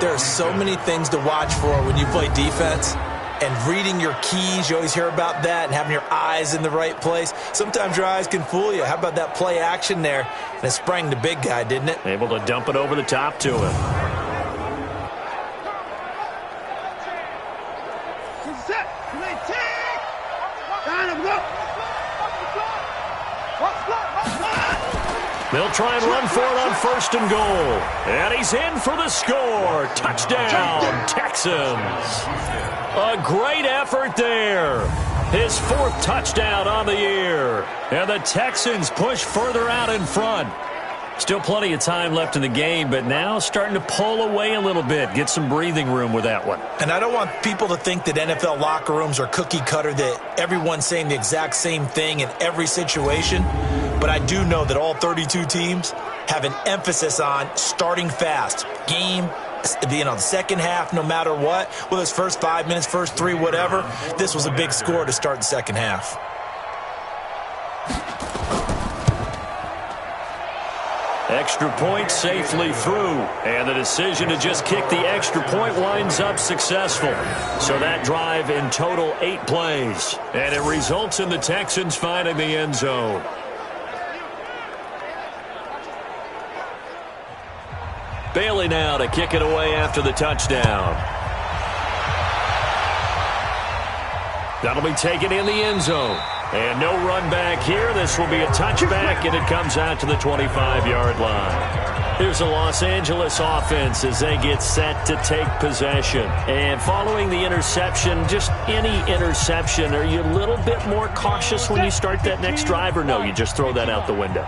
There are so many things to watch for when you play defense. And reading your keys, you always hear about that, and having your eyes in the right place. Sometimes your eyes can fool you. How about that play action there? And it sprang the big guy, didn't it? Able to dump it over the top to him. They'll try and run for it on 1st and goal. And he's in for the score. Touchdown, Texans. A great effort there. His 4th touchdown on the year. And the Texans push further out in front. Still plenty of time left in the game, but now starting to pull away a little bit. Get some breathing room with that one. And I don't want people to think that NFL locker rooms are cookie cutter, that everyone's saying the exact same thing in every situation. But I do know that all 32 teams have an emphasis on starting fast. Game, the second half, no matter what. Whether it's first 5 minutes, first 3, whatever. This was a big score to start the second half. Extra point safely through. And the decision to just kick the extra point winds up successful. So that drive in total 8 plays. And it results in the Texans finding the end zone. Bailey now to kick it away after the touchdown. That'll be taken in the end zone. And no run back here. This will be a touchback, and it comes out to the 25-yard line. Here's the Los Angeles offense as they get set to take possession. And following the interception, just any interception, are you a little bit more cautious when you start that next drive, or no, you just throw that out the window?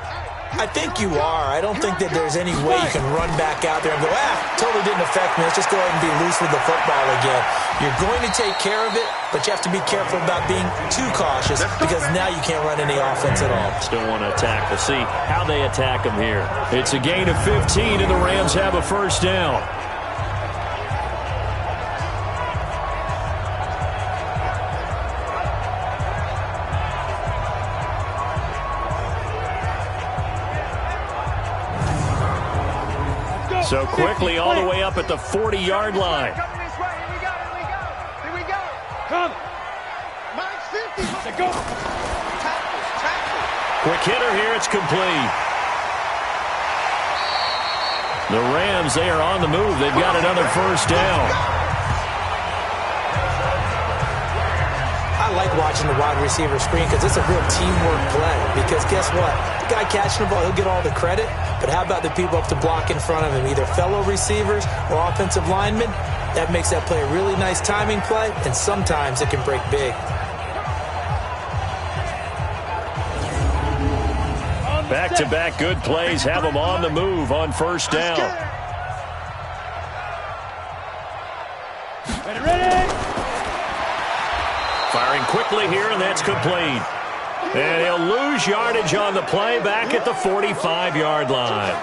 I think you are. I don't think that there's any way you can run back out there and go, totally didn't affect me. Let's just go ahead and be loose with the football again. You're going to take care of it, but you have to be careful about being too cautious because now you can't run any offense at all. Still want to attack. We'll see how they attack them here. It's a gain of 15, and the Rams have a first down. So quickly all the way up at the 40-yard line. Here we go. Come. Mine's 50. Go. Quick hitter here. It's complete. The Rams, they are on the move. They've got another first down. I like watching the wide receiver screen because it's a real teamwork play. Because guess what? The guy catching the ball, he'll get all the credit. But how about the people up to block in front of him, either fellow receivers or offensive linemen? That makes that play a really nice timing play, and sometimes it can break big. Back-to-back good plays have them on the move on first down. Ready? Firing quickly here, and that's complete. And he'll lose yardage on the play back at the 45-yard line.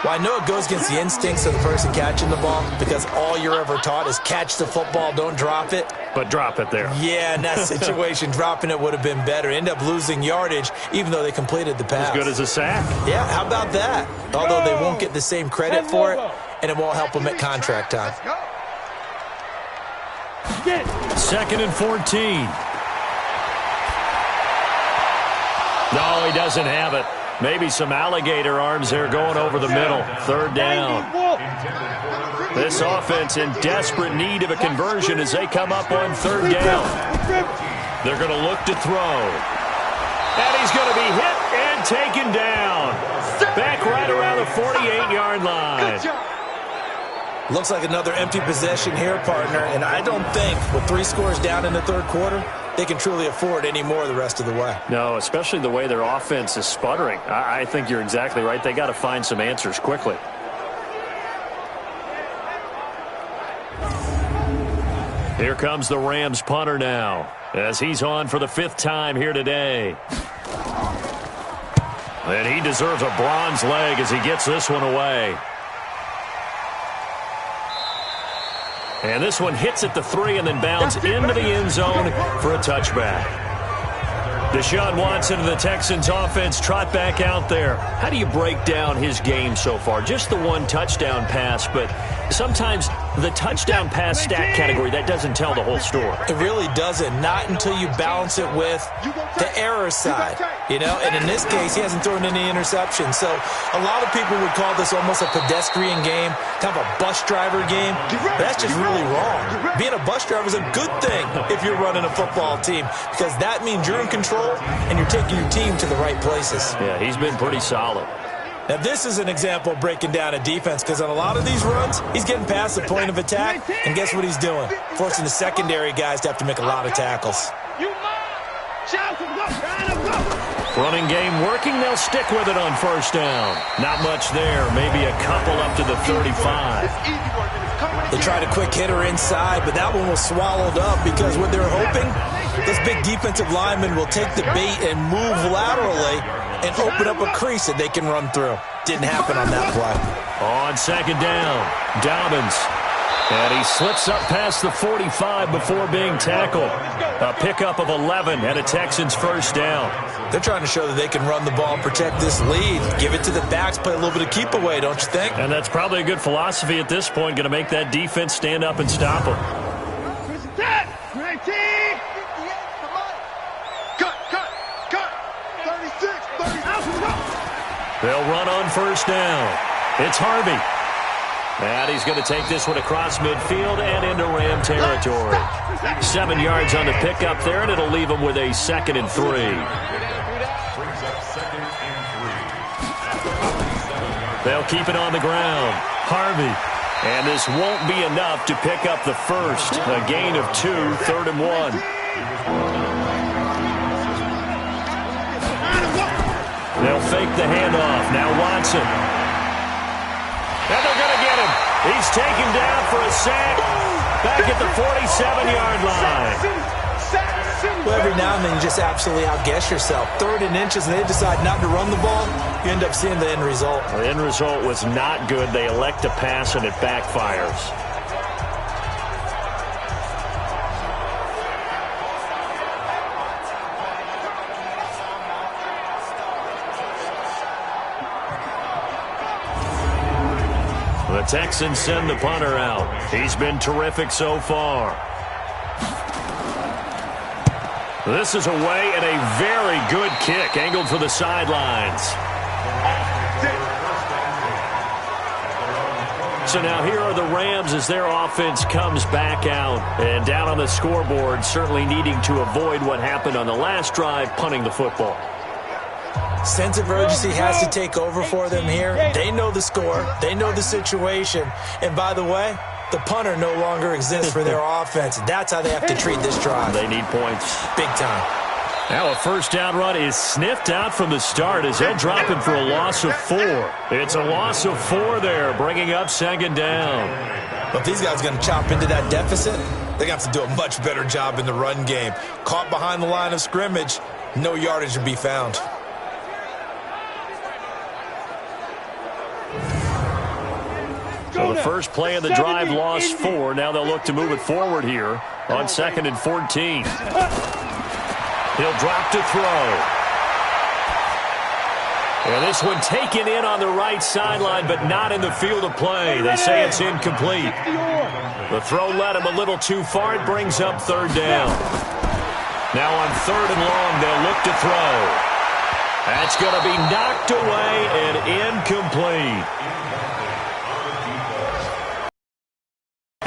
Well, I know it goes against the instincts of the person catching the ball because all you're ever taught is catch the football, don't drop it. But drop it there. Yeah, in that situation, dropping it would have been better. End up losing yardage, even though they completed the pass. As good as a sack. Yeah, how about that? Although they won't get the same credit for it, and it won't help them at contract time. 2nd and 14. No, he doesn't have it. Maybe some alligator arms there going over the middle. Third down. This offense in desperate need of a conversion as they come up on third down. They're going to look to throw. And he's going to be hit and And taken down. Back right around the 48-yard line. Looks like another empty possession here, partner. And I don't think with 3 scores down in the third quarter, they can truly afford any more the rest of the way. No, especially the way their offense is sputtering. I think you're exactly right. They got to find some answers quickly. Here comes the Rams punter now, as he's on for the 5th time here today. And he deserves a bronze leg as he gets this one away. And this one hits at the 3 and then bounds into the end zone for a touchback. Deshaun Watson of the Texans offense trot back out there. How do you break down his game so far? Just the 1 touchdown pass, but sometimes the touchdown pass stat category, that doesn't tell the whole story. It really doesn't. Not until you balance it with the error side. You know, and in this case, he hasn't thrown any interceptions. So a lot of people would call this almost a pedestrian game, kind of a bus driver game. But that's just really wrong. Being a bus driver is a good thing if you're running a football team, because that means you're in control and you're taking your team to the right places. Yeah, he's been pretty solid. Now, this is an example of breaking down a defense, because on a lot of these runs, he's getting past the point of attack, and guess what he's doing? Forcing the secondary guys to have to make a lot of tackles. Running game working. They'll stick with it on 1st down. Not much there. Maybe a couple up to the 35. They tried a quick hitter inside, but that one was swallowed up because what they're hoping, this big defensive lineman will take the bait and move laterally and open up a crease that they can run through. Didn't happen on that play. On 2nd down, Dobbins. And he slips up past the 45 before being tackled. A pickup of 11 and a Texans 1st down. They're trying to show that they can run the ball and protect this lead. Give it to the backs, play a little bit of keep away, don't you think? And that's probably a good philosophy at this point, going to make that defense stand up and stop them. They'll run on 1st down. It's Harvey. And he's going to take this one across midfield and into Ram territory. 7 yards on the pickup there, and it'll leave him with a 2nd and 3. They'll keep it on the ground. Harvey. And this won't be enough to pick up the 1st. A gain of 2, 3rd and 1. They'll fake the handoff. Now Watson. And they're going to get him. He's taken down for a sack. Back at the 47-yard line. Well, every now and then you just absolutely outguess yourself. 3rd and inches, and they decide not to run the ball. You end up seeing the end result. The end result was not good. They elect to pass, and it backfires. The Texans send the punter out. He's been terrific so far. This is away and a very good kick, angled for the sidelines. So now here are the Rams as their offense comes back out. And down on the scoreboard, certainly needing to avoid what happened on the last drive, punting the football. Sense of urgency has to take over for them here. They know the score. They know the situation. And by the way, the punter no longer exists for their offense. That's how they have to treat this drive. They need points. Big time. Now a 1st down run is sniffed out from the start as they'll drop him for a loss of 4. It's a loss of 4 there, bringing up 2nd down. But if these guys are going to chop into that deficit, they're going to have to do a much better job in the run game. Caught behind the line of scrimmage, no yardage to be found. So the first play of the drive lost 4. Now they'll look to move it forward here on 2nd and 14. He'll drop to throw. And this one taken in on the right sideline, but not in the field of play. They say it's incomplete. The throw led him a little too far. It brings up 3rd down. Now on 3rd and long, they'll look to throw. That's going to be knocked away and incomplete.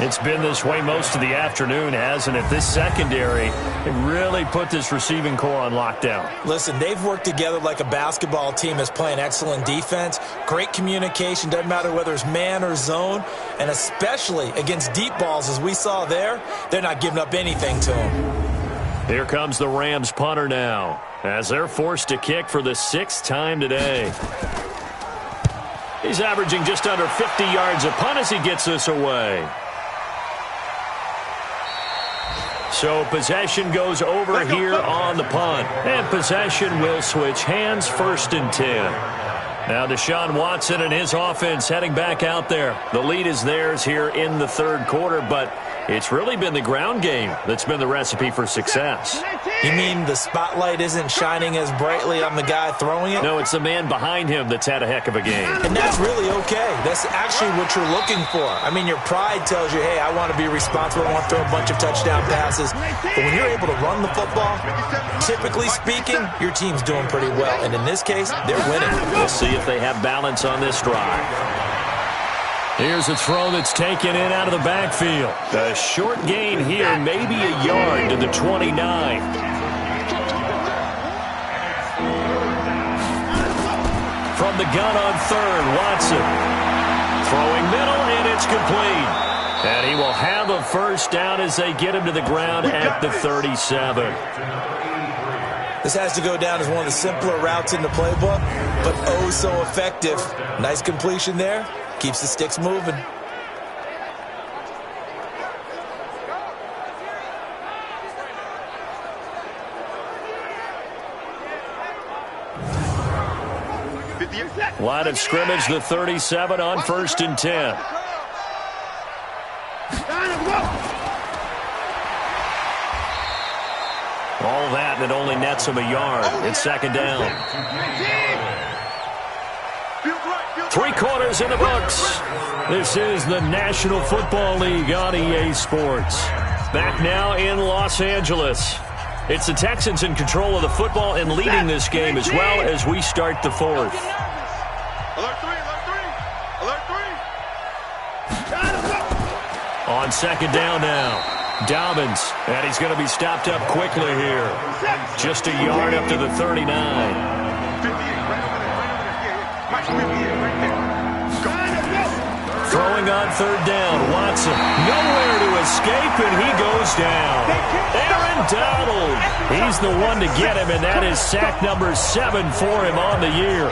It's been this way most of the afternoon, hasn't it? This secondary, it really put this receiving core on lockdown. Listen, they've worked together like a basketball team that's playing excellent defense. Great communication, doesn't matter whether it's man or zone. And especially against deep balls, as we saw there, they're not giving up anything to them. Here comes the Rams punter now, as they're forced to kick for the 6th time today. He's averaging just under 50 yards a punt as he gets this away. So possession goes over here on the punt. And possession will switch hands, 1st and 10. Now Deshaun Watson and his offense heading back out there. The lead is theirs here in the 3rd quarter, but it's really been the ground game that's been the recipe for success. You mean the spotlight isn't shining as brightly on the guy throwing it? No, it's the man behind him that's had a heck of a game. And that's really okay. That's actually what you're looking for. I mean, your pride tells you, hey, I want to be responsible. I want to throw a bunch of touchdown passes. But when you're able to run the football, typically speaking, your team's doing pretty well. And in this case, they're winning. We'll see if they have balance on this drive. Here's a throw that's taken in out of the backfield. A short gain here, maybe a yard to the 29. From the gun on 3rd, Watson. Throwing middle, and it's complete. And he will have a 1st down as they get him to the ground at the 37. This has to go down as one of the simpler routes in the playbook, but oh so effective. Nice completion there. Keeps the sticks moving. Line of scrimmage, the 37 on 1st and 10. All that, and it only nets him a yard. It's 2nd down. 3 quarters in the books. This is the National Football League on EA Sports. Back now in Los Angeles. It's the Texans in control of the football and leading this game as well as we start the 4th. Alert 3, alert 3. On 2nd down now. Dobbins, and he's going to be stopped up quickly here. Just a yard up to the 39. Throwing on 3rd down, Watson. Nowhere to escape, and he goes down. Aaron Donald. He's the one to get him, and that is sack number 7 for him on the year.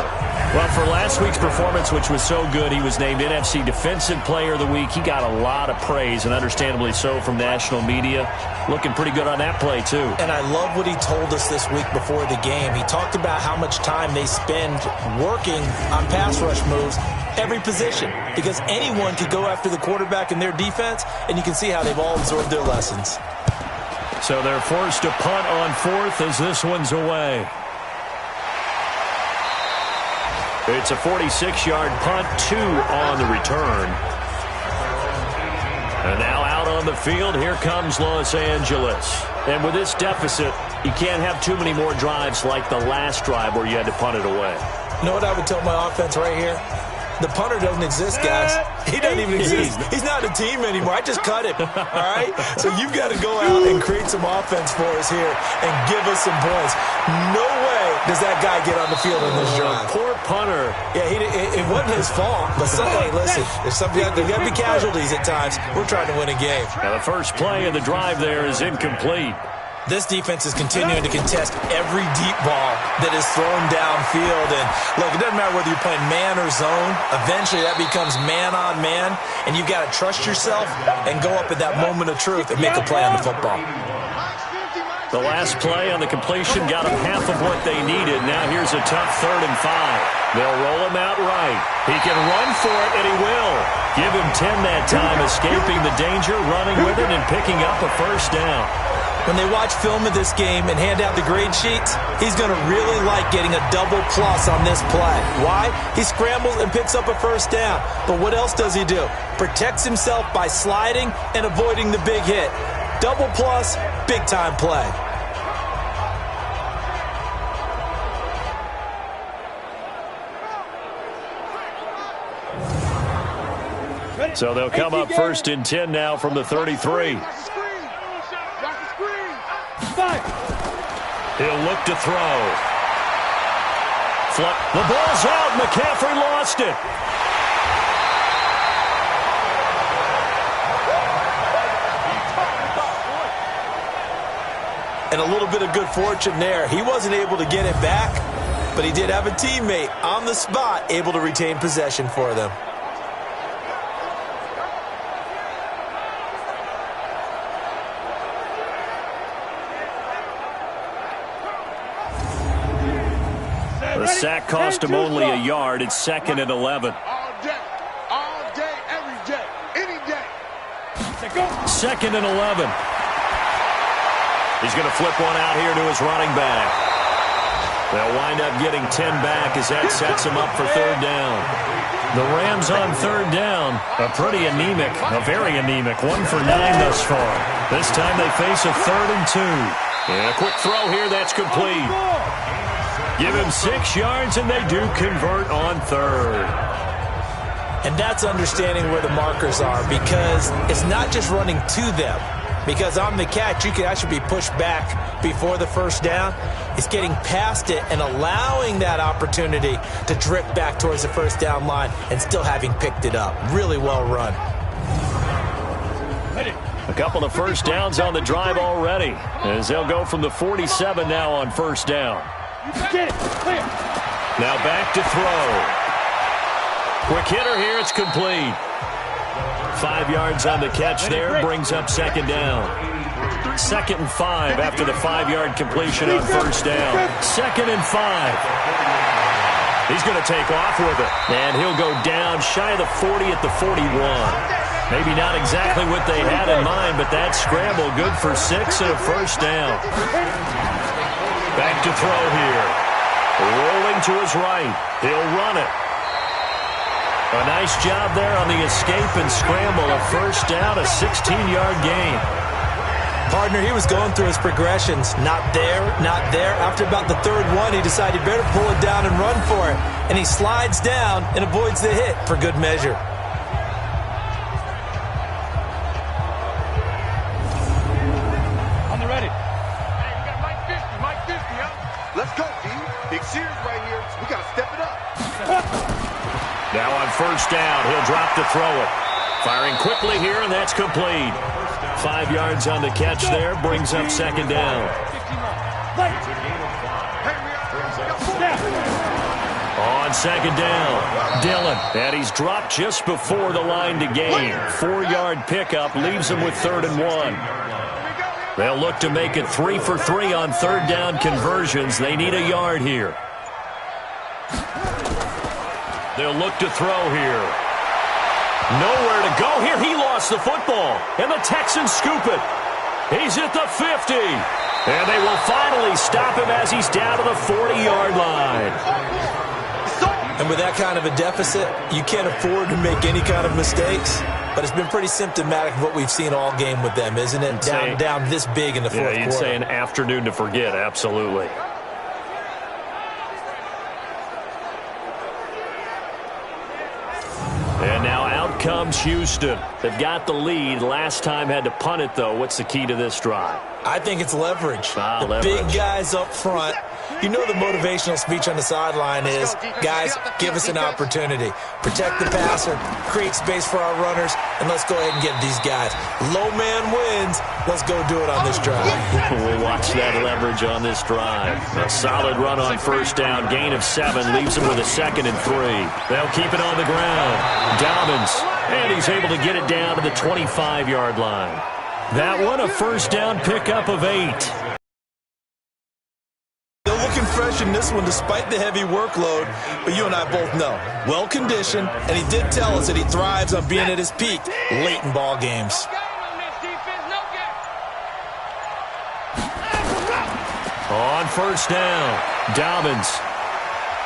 Well, for last week's performance, which was so good, he was named NFC Defensive Player of the Week. He got a lot of praise, and understandably so, from national media. Looking pretty good on that play, too. And I love what he told us this week before the game. He talked about how much time they spend working on pass rush moves, every position, because anyone could go after the quarterback in their defense, and you can see how they've all absorbed their lessons. So they're forced to punt on 4th as this one's away. It's a 46-yard punt, 2 on the return. And now out on the field, here comes Los Angeles. And with this deficit, you can't have too many more drives like the last drive where you had to punt it away. You know what I would tell my offense right here? The punter doesn't exist, guys. He doesn't even exist. He's not a team anymore. I just cut him, all right? So you've got to go out and create some offense for us here and give us some points. No way does that guy get on the field in this drive. Poor punter. Yeah, it wasn't his fault. But hey, listen, there's got to be casualties at times. We're trying to win a game. Now the first play of the drive there is incomplete. This defense is continuing to contest every deep ball that is thrown downfield. And, look, it doesn't matter whether you're playing man or zone. Eventually, that becomes man-on-man. And you've got to trust yourself and go up at that moment of truth and make a play on the football. The last play on the completion got them half of what they needed. Now here's a tough 3rd and 5. They'll roll him out right. He can run for it, and he will. Give him 10 that time, escaping the danger, running with it, and picking up a 1st down. When they watch film of this game and hand out the grade sheets, he's going to really like getting a double plus on this play. Why? He scrambles and picks up a 1st down. But what else does he do? Protects himself by sliding and avoiding the big hit. Double plus, big-time play. So they'll come up 1st and 10 now from the 33. He'll look to throw. The ball's out. McCaffrey lost it. And a little bit of good fortune there. He wasn't able to get it back, but he did have a teammate on the spot able to retain possession for them. The sack cost him only a yard. It's 2nd and 11. All day, every day, any day. 2nd and 11. He's going to flip one out here to his running back. They'll wind up getting 10 back as that sets him up for 3rd down. The Rams on 3rd down. A very anemic 1 for 9 thus far. This time they face a 3rd and 2. And a quick throw here that's complete. Give him 6 yards, and they do convert on 3rd. And that's understanding where the markers are, because it's not just running to them. Because on the catch, you can actually be pushed back before the 1st down. It's getting past it and allowing that opportunity to drift back towards the 1st down line and still having picked it up. Really well run. A couple of 1st downs on the drive already, as they'll go from the 47 now on 1st down. Now back to throw. Quick hitter here, it's complete. 5 yards on the catch there, brings up 2nd down. 2nd and 5 after the 5-yard completion on 1st down. 2nd and 5. He's going to take off with it, and he'll go down shy of the 40 at the 41. Maybe not exactly what they had in mind, but that scramble good for 6 and a 1st down. Back to throw here. Rolling to his right. He'll run it. A nice job there on the escape and scramble. A 1st down, a 16-yard gain. Partner, he was going through his progressions. Not there, not there. After about the 3rd one, he decided he better pull it down and run for it. And he slides down and avoids the hit for good measure. On the ready. Hey, we got Mike 50, huh? Let's go, D. Big series right here. We got to step it up. Now on 1st down, he'll drop to throw it. Firing quickly here, and that's complete. 5 yards on the catch there, brings up 2nd down. On 2nd down, Dillon, and he's dropped just before the line to gain. 4-yard pickup leaves him with 3rd and 1. They'll look to make it 3 for 3 on 3rd down conversions. They need a yard here. They'll look to throw here. Nowhere to go here. He lost the football, and the Texans scoop it. He's at the 50, and they will finally stop him as he's down to the 40-yard line. And with that kind of a deficit, you can't afford to make any kind of mistakes. But it's been pretty symptomatic of what we've seen all game with them, isn't it? Down this big in the 4th quarter. Yeah, you'd say an afternoon to forget, absolutely. And now out comes Houston. They've got the lead. Last time had to punt it, though. What's the key to this drive? I think it's leverage. Leverage. Big guys up front. You know the motivational speech on the sideline is, guys, give us an opportunity. Protect the passer, create space for our runners, and let's go ahead and get these guys. Low man wins. Let's go do it on this drive. We'll watch that leverage on this drive. A solid run on 1st down. Gain of 7 leaves them with a 2nd and 3. They'll keep it on the ground. Dobbins, and he's able to get it down to the 25-yard line. That one a 1st down pickup of 8. They're looking fresh in this one despite the heavy workload, but you and I both know, well-conditioned, and he did tell us that he thrives on being at his peak late in ball games. On 1st down, Dobbins.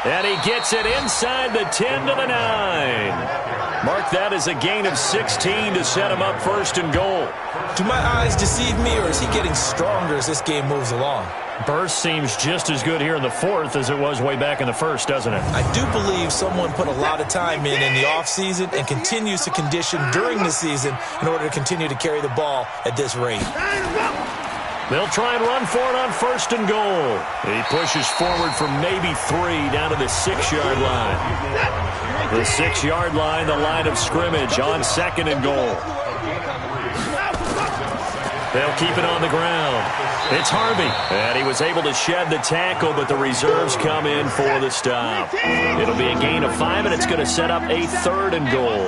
And he gets it inside the 10 to the 9. Mark that as a gain of 16 to set him up first and goal. Do my eyes deceive me, or is he getting stronger as this game moves along? Burst seems just as good here in the fourth as it was way back in the first, doesn't it? I do believe someone put a lot of time in the offseason and continues to condition during the season in order to continue to carry the ball at this rate. They'll try and run for it on first and goal. He pushes forward from maybe 3 down to the 6-yard line. The 6-yard line, the line of scrimmage on second and goal. They'll keep it on the ground. It's Harvey. And he was able to shed the tackle, but the reserves come in for the stop. It'll be a gain of 5, and it's going to set up a third and goal.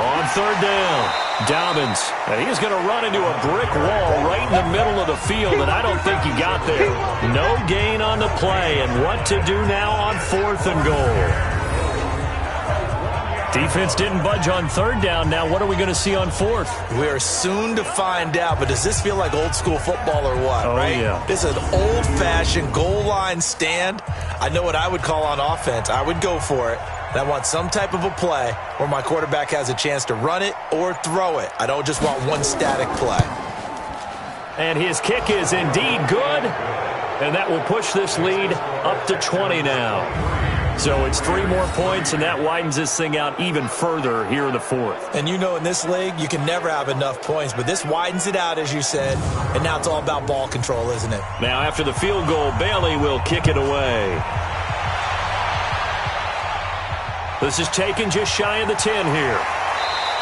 On third down, Dobbins. And he's going to run into a brick wall right in the middle of the field, and I don't think he got there. No gain on the play, and what to do now on fourth and goal. Defense didn't budge on third down. Now what are we going to see on fourth? We are soon to find out, but does this feel like old school football or what, right? Yeah. This is an old-fashioned goal line stand. I know what I would call on offense. I would go for it. And I want some type of a play where my quarterback has a chance to run it or throw it. I don't just want one static play. And his kick is indeed good. And that will push this lead up to 20 now. So it's 3 more points, and that widens this thing out even further here in the fourth. And you know in this league, you can never have enough points, but this widens it out, as you said, and now it's all about ball control, isn't it? Now after the field goal, Bailey will kick it away. This is taken just shy of the 10 here.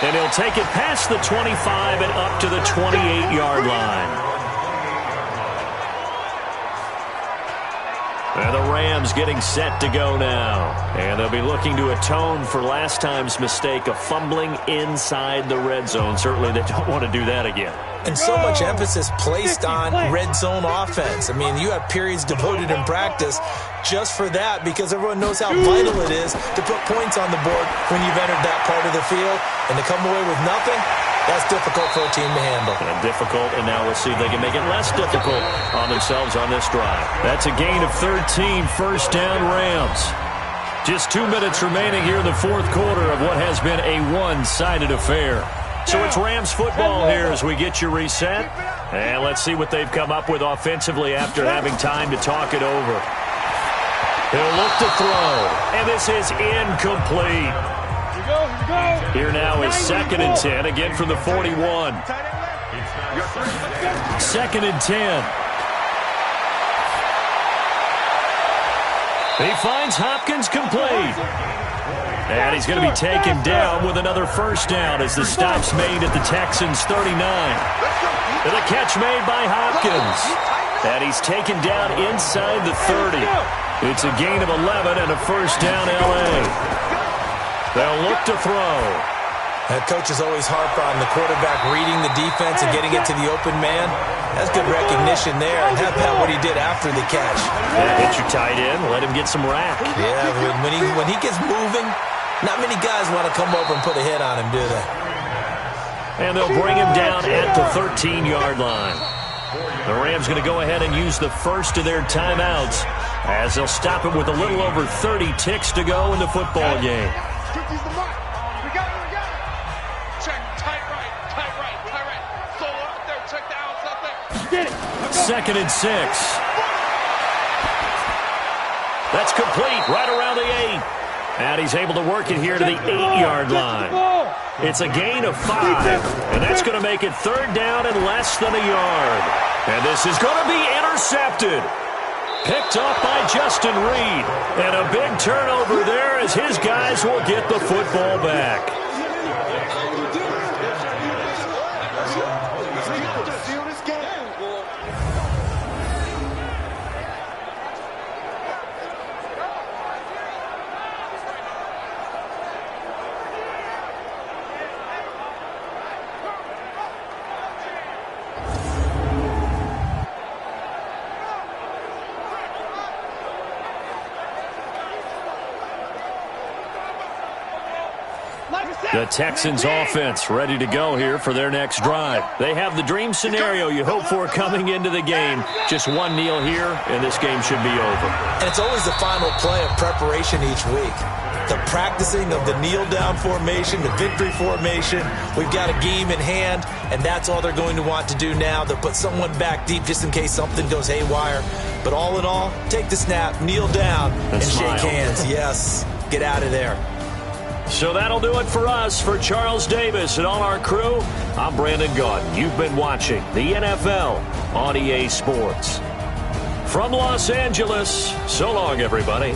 And he'll take it past the 25 and up to the 28-yard line. And the Rams getting set to go now. And they'll be looking to atone for last time's mistake of fumbling inside the red zone. Certainly they don't want to do that again. And so much emphasis placed on red zone offense. I mean, you have periods devoted in practice just for that because everyone knows how vital it is to put points on the board when you've entered that part of the field. And to come away with nothing, that's difficult for a team to handle. And difficult, and now we'll see if they can make it less difficult on themselves on this drive. That's a gain of 13, first down Rams. Just 2 minutes remaining here in the fourth quarter of what has been a one-sided affair. So it's Rams football here as we get you reset. And let's see what they've come up with offensively after having time to talk it over. He'll look to throw, and this is incomplete. Here now is 2nd and 10, again from the 41. 2nd and 10. He finds Hopkins complete. And he's going to be taken down with another first down as the stop's made at the Texans' 39. And the catch made by Hopkins. And he's taken down inside the 30. It's a gain of 11 and a first down L.A. They'll look to throw. That coach is always harp on the quarterback reading the defense and getting it to the open man. That's good recognition there. And have that what he did after the catch. Yeah, hit your tight end. Let him get some rack. Yeah, when he gets moving, not many guys want to come over and put a hit on him, do they? And they'll bring him down at the 13-yard line. The Rams going to go ahead and use the first of their timeouts as they'll stop him with a little over 30 ticks to go in the football game. We got it. Check, tight right. Solo out there, check the outside there. Get it. 2nd and 6. That's complete right around the 8. And he's able to work it here to the 8-yard line. It's a gain of 5. And that's going to make it third down and less than a yard. And this is going to be intercepted. Picked up by Justin Reed. And a big turnover there as his guys will get the football back. The Texans offense ready to go here for their next drive. They have the dream scenario you hope for coming into the game. Just one kneel here, and this game should be over. And it's always the final play of preparation each week. The practicing of the kneel-down formation, the victory formation. We've got a game in hand, and that's all they're going to want to do now. They'll put someone back deep just in case something goes haywire. But all in all, take the snap, kneel down, and shake hands. Yes, get out of there. So that'll do it for us. For Charles Davis and all our crew, I'm Brandon Gaudin. You've been watching the NFL on EA Sports. From Los Angeles, so long, everybody.